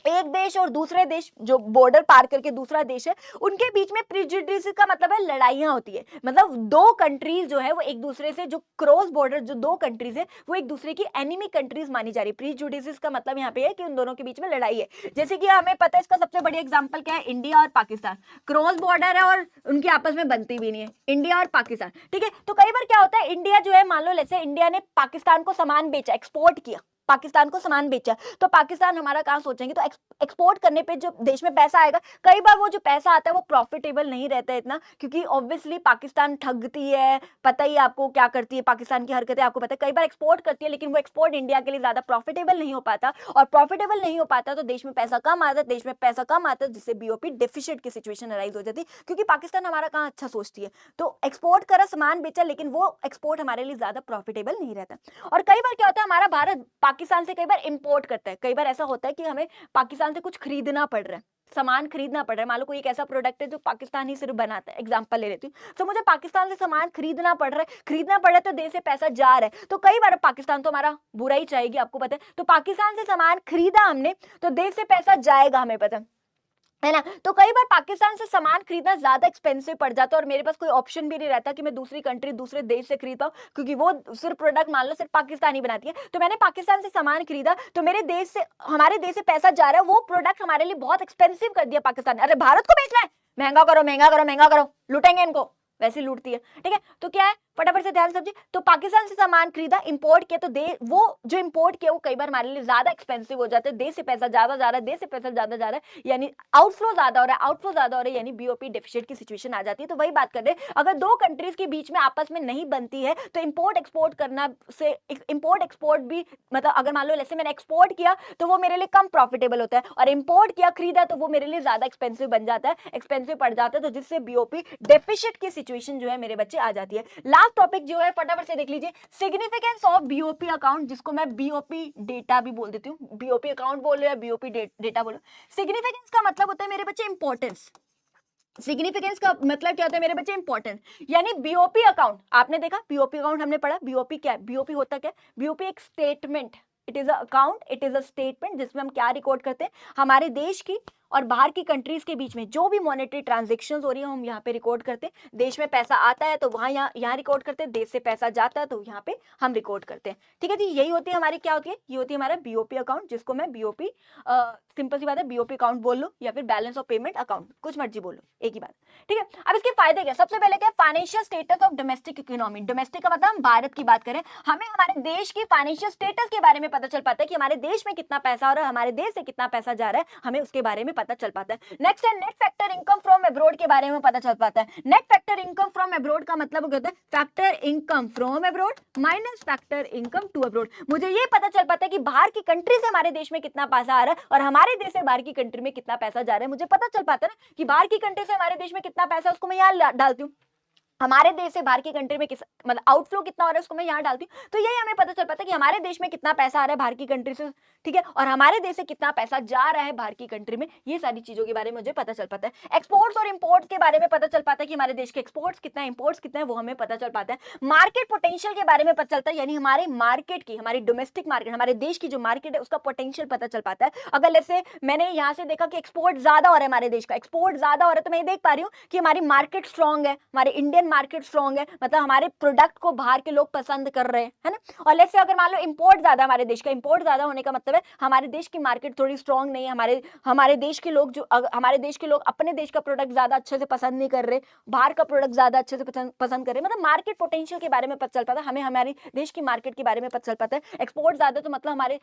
एक देश और दूसरे देश जो बॉर्डर पार करके दूसरा देश है उनके बीच में प्रेजुडिस का मतलब है लड़ाइयां होती है, मतलब दो कंट्रीज जो है वो एक दूसरे से, जो क्रॉस बॉर्डर जो दो कंट्रीज है वो एक दूसरे की एनिमी कंट्रीज मानी जा रही है। प्रेजुडिस का मतलब यहाँ पे है कि उन दोनों के बीच में लड़ाई है। जैसे कि हमें पता है इसका सबसे बड़ी एग्जांपल क्या है, इंडिया और पाकिस्तान, क्रॉस बॉर्डर है और उनकी आपस में बनती भी नहीं है, इंडिया और पाकिस्तान। ठीक है, तो कई बार क्या होता है इंडिया जो है मान लो जैसे इंडिया ने पाकिस्तान को सामान बेचा, एक्सपोर्ट किया, पाकिस्तान को सामान बेचा तो पाकिस्तान हमारा कहां सोचेंगे, तो एक्सपोर्ट करने पे जो देश में पैसा आएगा कई बार वो जो पैसा आता है वो प्रॉफिटेबल नहीं रहता है इतना, क्योंकि ऑब्वियसली पाकिस्तान ठगती है, पता ही आपको क्या करती है, पाकिस्तान की हरकतें आपको पता है, कई बार एक्सपोर्ट करती है लेकिन वो एक्सपोर्ट इंडिया के लिए ज्यादा प्रॉफिटेबल नहीं हो पाता, और प्रॉफिटेबल नहीं हो पाता तो देश में पैसा कम आता है, देश में पैसा कम आता है जिससे बीओपी डेफिसिट की सिचुएशन अराइज हो जाती है, क्योंकि पाकिस्तान हमारा कहां अच्छा सोचती है, तो एक्सपोर्ट करा, सामान बेचा, लेकिन वो एक्सपोर्ट हमारे लिए ज्यादा प्रॉफिटेबल नहीं रहता। और कई बार क्या होता है हमारा भारत पाकिस्तान से कई बार इंपोर्ट करता है, कई बार ऐसा होता है कि हमें पाकिस्तान से कुछ खरीदना पड़ रहा है, सामान खरीदना पड़ रहा है, मान लो कोई एक ऐसा प्रोडक्ट है जो पाकिस्तान ही सिर्फ बनाता है, एग्जांपल ले लेती हूँ, तो मुझे पाकिस्तान से सामान खरीदना पड़ रहा है तो देश से पैसा जा रहा है, तो कई बार पाकिस्तान तो हमारा बुरा ही चाहेगी, आपको पता है, तो पाकिस्तान से सामान खरीदा हमने तो देश से पैसा जाएगा, हमें पता है ना, तो कई बार पाकिस्तान से सामान खरीदना ज्यादा एक्सपेंसिव पड़ जाता है और मेरे पास कोई ऑप्शन भी नहीं रहता कि मैं दूसरी कंट्री, दूसरे देश से खरीद पाऊं, क्योंकि वो सिर्फ प्रोडक्ट मान लो सिर्फ पाकिस्तान ही बनाती है, तो मैंने पाकिस्तान से सामान खरीदा तो मेरे देश से, हमारे देश से पैसा जा रहा है, वो प्रोडक्ट हमारे लिए बहुत एक्सपेंसिव कर दिया पाकिस्तान ने, अरे भारत को बेचना है, महंगा करो, लूटेंगे इनको, वैसे लूटती है। ठीक है, तो क्या है, फटाफट से ध्यान समझिए, तो पाकिस्तान से सामान खरीदा, इंपोर्ट किया, तो वो जो इंपोर्ट किया वो कई बार हमारे लिए ज्यादा एक्सपेंसिव हो जाता है, देश से पैसा ज्यादा जा रहा है, देश से पैसा ज्यादा जा रहा है, यानी आउटफ्लो ज्यादा हो रहा है, यानी बीओपी डेफिसिट की सिचुएशन आ जाती है। तो वही बात कर रहे हैं, अगर दो कंट्रीज के बीच में आपस में नहीं बनती है तो इंपोर्ट एक्सपोर्ट करना से, इंपोर्ट एक्सपोर्ट भी, मतलब अगर मान लो जैसे मैंने एक्सपोर्ट किया तो वो मेरे लिए कम प्रॉफिटेबल होता है, और इंपोर्ट किया, खरीदा, तो वो मेरे लिए ज्यादा एक्सपेंसिव बन जाता है, एक्सपेंसिव पड़ जाता है, तो जिससे बीओपी डेफिसिट की सिचुएशन जो है मेरे बच्चे आ जाती है। लास्ट टॉपिक जो है फटाफट से देख लीजिए, सिग्निफिकेंस ऑफ बीओपी अकाउंट, जिसको मैं बीओपी डेटा भी बोल देती हूँ, बीओपी अकाउंट बोलो या बीओपी डेटा बोलो। सिग्निफिकेंस का मतलब होता है मेरे बच्चे इंपॉर्टेंस, सिग्निफिकेंस का मतलब क्या होता है मेरे बच्चे, इंपॉर्टेंस, यानी बीओपी अकाउंट, आपने देखा बीओपी अकाउंट हमने पढ़ा, बीओपी क्या है, बीओपी होता क्या है, बीओपी एक statement, it is a account, it is a statement जिसमें हम क्या रिकॉर्ड करते हैं, हमारे देश की और बाहर की कंट्रीज के बीच में जो भी मॉनेटरी ट्रांजेक्शन्स हो रही है हम यहाँ पे रिकॉर्ड करते हैं। देश में पैसा आता है तो वहाँ यहाँ रिकॉर्ड करते हैं, देश से पैसा जाता है तो यहाँ पे हम रिकॉर्ड करते हैं। ठीक है जी, यही होती है हमारी, क्या होती है, ये होती है हमारा बीओपी अकाउंट, जिसको मैं बीओपी, सिंपल सी बात है, बीओपी अकाउंट बोल लो या फिर बैलेंस ऑफ पेमेंट अकाउंट, कुछ मर्जी बोलो, एक ही बात। ठीक है, अब इसके फायदे क्या, सबसे पहले क्या, financial status of domestic economy. Domestic का मतलब हम भारत की बात करें, हमें हमारे देश की फाइनेंशियल स्टेटस के बारे में पता चल पाता है कि हमारे देश में कितना पैसा आ रहा है, हमारे देश से कितना पैसा जा रहा है, हमें उसके बारे में पता चल पाता है। नेक्स्ट है net factor income from abroad के बारे में पता चल पाता है। Net factor income from abroad का मतलब क्या होता है, factor income from abroad minus factor income to abroad. मुझे ये पता चल पाता है कि बाहर की कंट्री से हमारे देश में कितना पैसा आ रहा है और हमारे देश से बाहर की कंट्री में कितना पैसा जा रहा है। मुझे पता चल पाता है ना कि बाहर की कंट्री से हमारे देश में कितना पैसा, उसको मैं यहाँ डालती हूँ, हमारे देश से बाहर की कंट्री में मतलब आउटफ्लो कितना हो रहा है उसको मैं यहाँ डालती हूँ, तो यही हमें पता चल पाता है कि हमारे देश में कितना पैसा आ रहा है बाहर की कंट्री से, ठीक है, और हमारे देश से कितना पैसा जा रहा है बाहर की कंट्री में। ये सारी चीजों के बारे में मुझे पता चल पाता है। एक्सपोर्ट्स और इंपोर्ट्स के बारे में पता चल पाता है कि हमारे देश के एक्सपोर्ट्स कितना है, इंपोर्ट्स कितना है, वो हमें पता चल पाता है। मार्केट पोटेंशियल के बारे में पता चलता है, यानी हमारे मार्केट की, हमारी डोमेस्टिक मार्केट, हमारे देश की जो मार्केट है उसका पोटेंशियल पता चल पाता है। अगर जैसे मैंने यहाँ से देखा कि एक्सपोर्ट ज्यादा हो रहा है, हमारे देश का एक्सपोर्ट ज्यादा हो रहा है, तो मैं देख पा रही हूँ कि हमारी मार्केट स्ट्रॉन्ग है, हमारे इंडियन मार्केट स्ट्रॉन्ग है, मतलब हमारे प्रोडक्ट को बाहर के लोग पसंद कर रहे हैं, है ना। और लेट्स से अगर मान लो इंपोर्ट ज्यादा, हमारे देश का इंपोर्ट ज्यादा होने का मतलब है हमारे देश की मार्केट थोड़ी स्ट्रॉन्ग नहीं है, हमारे देश के लोग जो हमारे देश के लोग अपने देश का प्रोडक्ट ज्यादा अच्छे से पसंद नहीं कर रहे, बाहर का प्रोडक्ट ज्यादा अच्छे से पसंद कर रहे, मतलब मार्केट पोटेंशियल के बारे में पता चल पाता है, हमें हमारे देश की मार्केट के बारे में पता चल पाता है। एक्सपोर्ट ज्यादा तो मतलब हमारे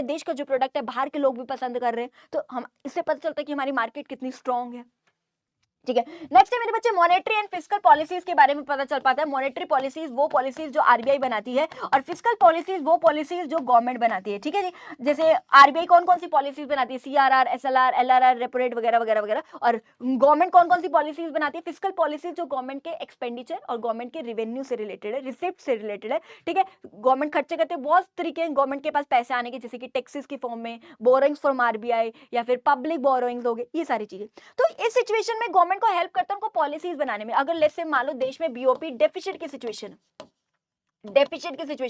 देश का जो प्रोडक्ट है बाहर के लोग भी पसंद कर रहे हैं, तो हम इससे पता चलता है कि हमारी मार्केट कितनी स्ट्रॉन्ग है। ठीक है, नेक्स्ट है मेरे बच्चे मॉनेटरी एंड फिस्कल पॉलिसीज के बारे में पता चल पाता है। मॉनेटरी पॉलिसीज वो पॉलिसीज जो आरबीआई बनाती है और फिस्कल पॉलिसीज वो पॉलिसीज जो गवर्नमेंट बनाती है। ठीक है जी, जैसे आरबीआई कौन कौन सी पॉलिसीज बनाती है, CRR, SLR, LRR, repo rate वगैरह वगैरह वगैरह, और गवर्नमेंट कौन कौन सी पॉलिसीज बनाती है, फिस्कल पॉलिसीज जो गवर्नमेंट के एक्सपेंडिचर और गवर्नमेंट के रेवेन्यू से रिलेटेड है, रिसिप्ट से रिलेटेड है। ठीक है, गवर्नमेंट खर्चे करते हैं, बहुत तरीके हैं गवर्नमेंट के पास पैसे आने के, जैसे कि टैक्सेस की फॉर्म में, बोरोइंग्स फ्रॉम आरबीआई या फिर पब्लिक बोरोइंग्स हो गए, ये सारी चीजें। तो इस सिचुएशन में गवर्नमेंट को हेल्प करता है पॉलिसीज बनाने में। अगर लेट्स से मान लो देश में बीओपी डेफिसिट की सिचुएशन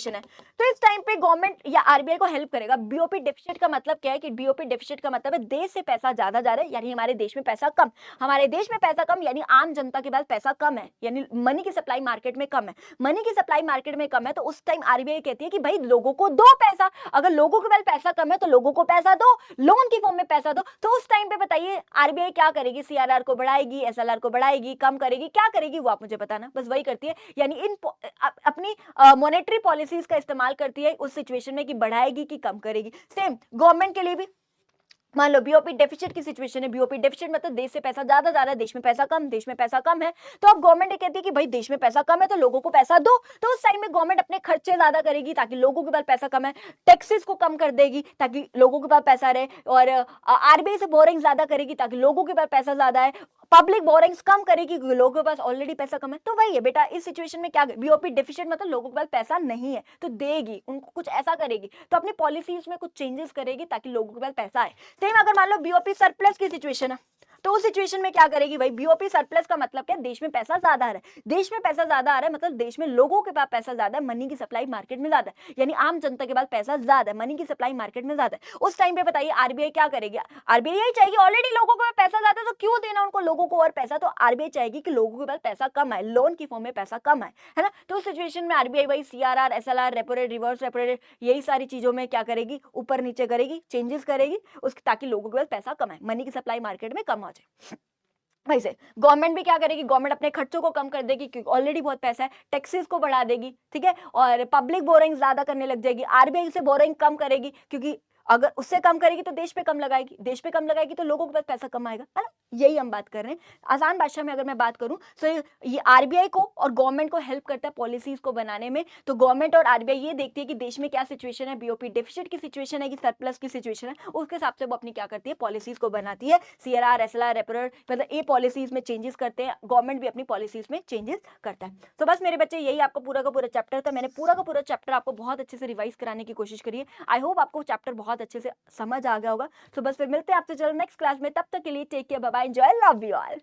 है, तो इस टाइम पे गवर्नमेंट या आरबीआई को हेल्प करेगा। बीओपी डेफिसिट का मतलब क्या है कि बीओपी डेफिसिट का मतलब है देश से पैसा ज्यादा जा रहा है, यानी हमारे देश में पैसा कम, हमारे देश में पैसा कम यानी आम जनता के पास पैसा कम है, यानी मनी की सप्लाई मार्केट में कम है, मनी की सप्लाई मार्केट में कम है। तो उस टाइम आरबीआई कहती है कि भाई लोगों को दो पैसा, अगर लोगों के पास पैसा कम है तो लोगों को पैसा दो, लोन की फॉर्म में पैसा दो। तो उस टाइम पे बताइए आरबीआई क्या करेगी, सीआरआर को बढ़ाएगी, एसएलआर को बढ़ाएगी, कम करेगी, क्या करेगी वो आप मुझे बताना, बस वही करती है, यानी इन अपनी मॉनेटरी पॉलिसीज का इस्तेमाल करती है उस सिचुएशन में कि बढ़ाएगी कि कम करेगी। सेम गवर्नमेंट के लिए भी, मान लो बीओपी डेफिसिट की सिचुएशन है, बीओपी डेफिसिट मतलब देश से पैसा ज्यादा जा रहा है, देश में पैसा कम, देश में पैसा कम है, तो अब गवर्नमेंट ये कहती है कि भाई देश में पैसा कम है तो लोगों को पैसा दो। तो उस टाइम में गवर्नमेंट अपने खर्चे ज्यादा करेगी ताकि लोगों के पास पैसा कम है, टैक्सेस को कम कर देगी ताकि लोगों के पास पैसा रहे, और आरबीआई से बोरिंग ज्यादा करेगी ताकि लोगों के पास पैसा ज्यादा है, पब्लिक बोरिंग्स कम करेगी क्योंकि लोगों के पास ऑलरेडी पैसा कम है। तो वही है बेटा, इस सिचुएशन में क्या, बीओपी डेफिसिट मतलब लोगों के पास पैसा नहीं है तो देगी, उनको कुछ ऐसा करेगी, तो अपनी पॉलिसीज में कुछ चेंजेस करेगी ताकि लोगों के पास पैसा आए। सेम अगर मान लो बीओपी सरप्लस की सिचुएशन है, तो उस सिचुएशन में क्या करेगी भाई, बीओपी सरप्लस का मतलब क्या, देश में पैसा ज्यादा आ रहा है, देश में पैसा ज्यादा आ रहा है मतलब देश में लोगों के पास पैसा ज्यादा है, मनी की सप्लाई मार्केट में ज्यादा है, यानी आम जनता के पास पैसा ज्यादा है, मनी की सप्लाई मार्केट में ज्यादा है। उस टाइम पे बताइए आरबीआई क्या करेगी, आरबीआई यही चाहेगी, ऑलरेडी लोगों के पास पैसा ज्यादा है तो क्यों देना उनको लोगों को और पैसा, तो आरबीआई चाहेगी कि लोगों के पास पैसा कम आए, लोन की फॉर्म में पैसा कम आए, है ना। तो उस सिचुएशन में आरबीआई वही CRR, SLR, repo rate, reverse repo rate, यही सारी चीजों में क्या करेगी, ऊपर नीचे करेगी, चेंजेस करेगी उसकी, ताकि लोगों के पास पैसा कम आए, मनी की सप्लाई मार्केट में कम हो जाए। वैसे गवर्नमेंट भी क्या करेगी, गवर्नमेंट अपने खर्चों को कम कर देगी क्योंकि ऑलरेडी बहुत पैसा है, टैक्सेस को बढ़ा देगी, ठीक है, और पब्लिक बोरिंग ज्यादा करने लग जाएगी, आरबीआई से बोरिंग कम करेगी क्योंकि अगर उससे कम करेगी तो देश पे कम लगाएगी, देश पे कम लगाएगी तो लोगों के पास पैसा कम आएगा, है ना। यही हम बात कर रहे हैं। आसान भाषा में अगर मैं बात करूं तो ये आरबीआई को और गवर्नमेंट को हेल्प करता है पॉलिसीज को बनाने में। तो गवर्नमेंट और आरबीआई ये देखती है कि देश में क्या सिचुएशन है, बीओपी डेफिसिट की सिचुएशन है कि सरप्लस की सिचुएशन है, उसके हिसाब से वो अपनी क्या करती है, पॉलिसीज को बनाती है। सीआरआर, एसएलआर, रेपो रेट, मतलब ये पॉलिसीज में चेंजेस करते हैं, गवर्नमेंट भी अपनी पॉलिसीज में चेंजेस करता है। तो बस मेरे बच्चे यही आपका पूरा का पूरा चैप्टर था। मैंने पूरा का पूरा चैप्टर आपको बहुत अच्छे से रिवाइज कराने की कोशिश करी है। आई होप आपको चैप्टर बहुत अच्छे से समझ आ गया होगा। तो बस फिर मिलते हैं आपसे चलो नेक्स्ट क्लास में, तब तक के लिए take care, bye bye, enjoy, love you all.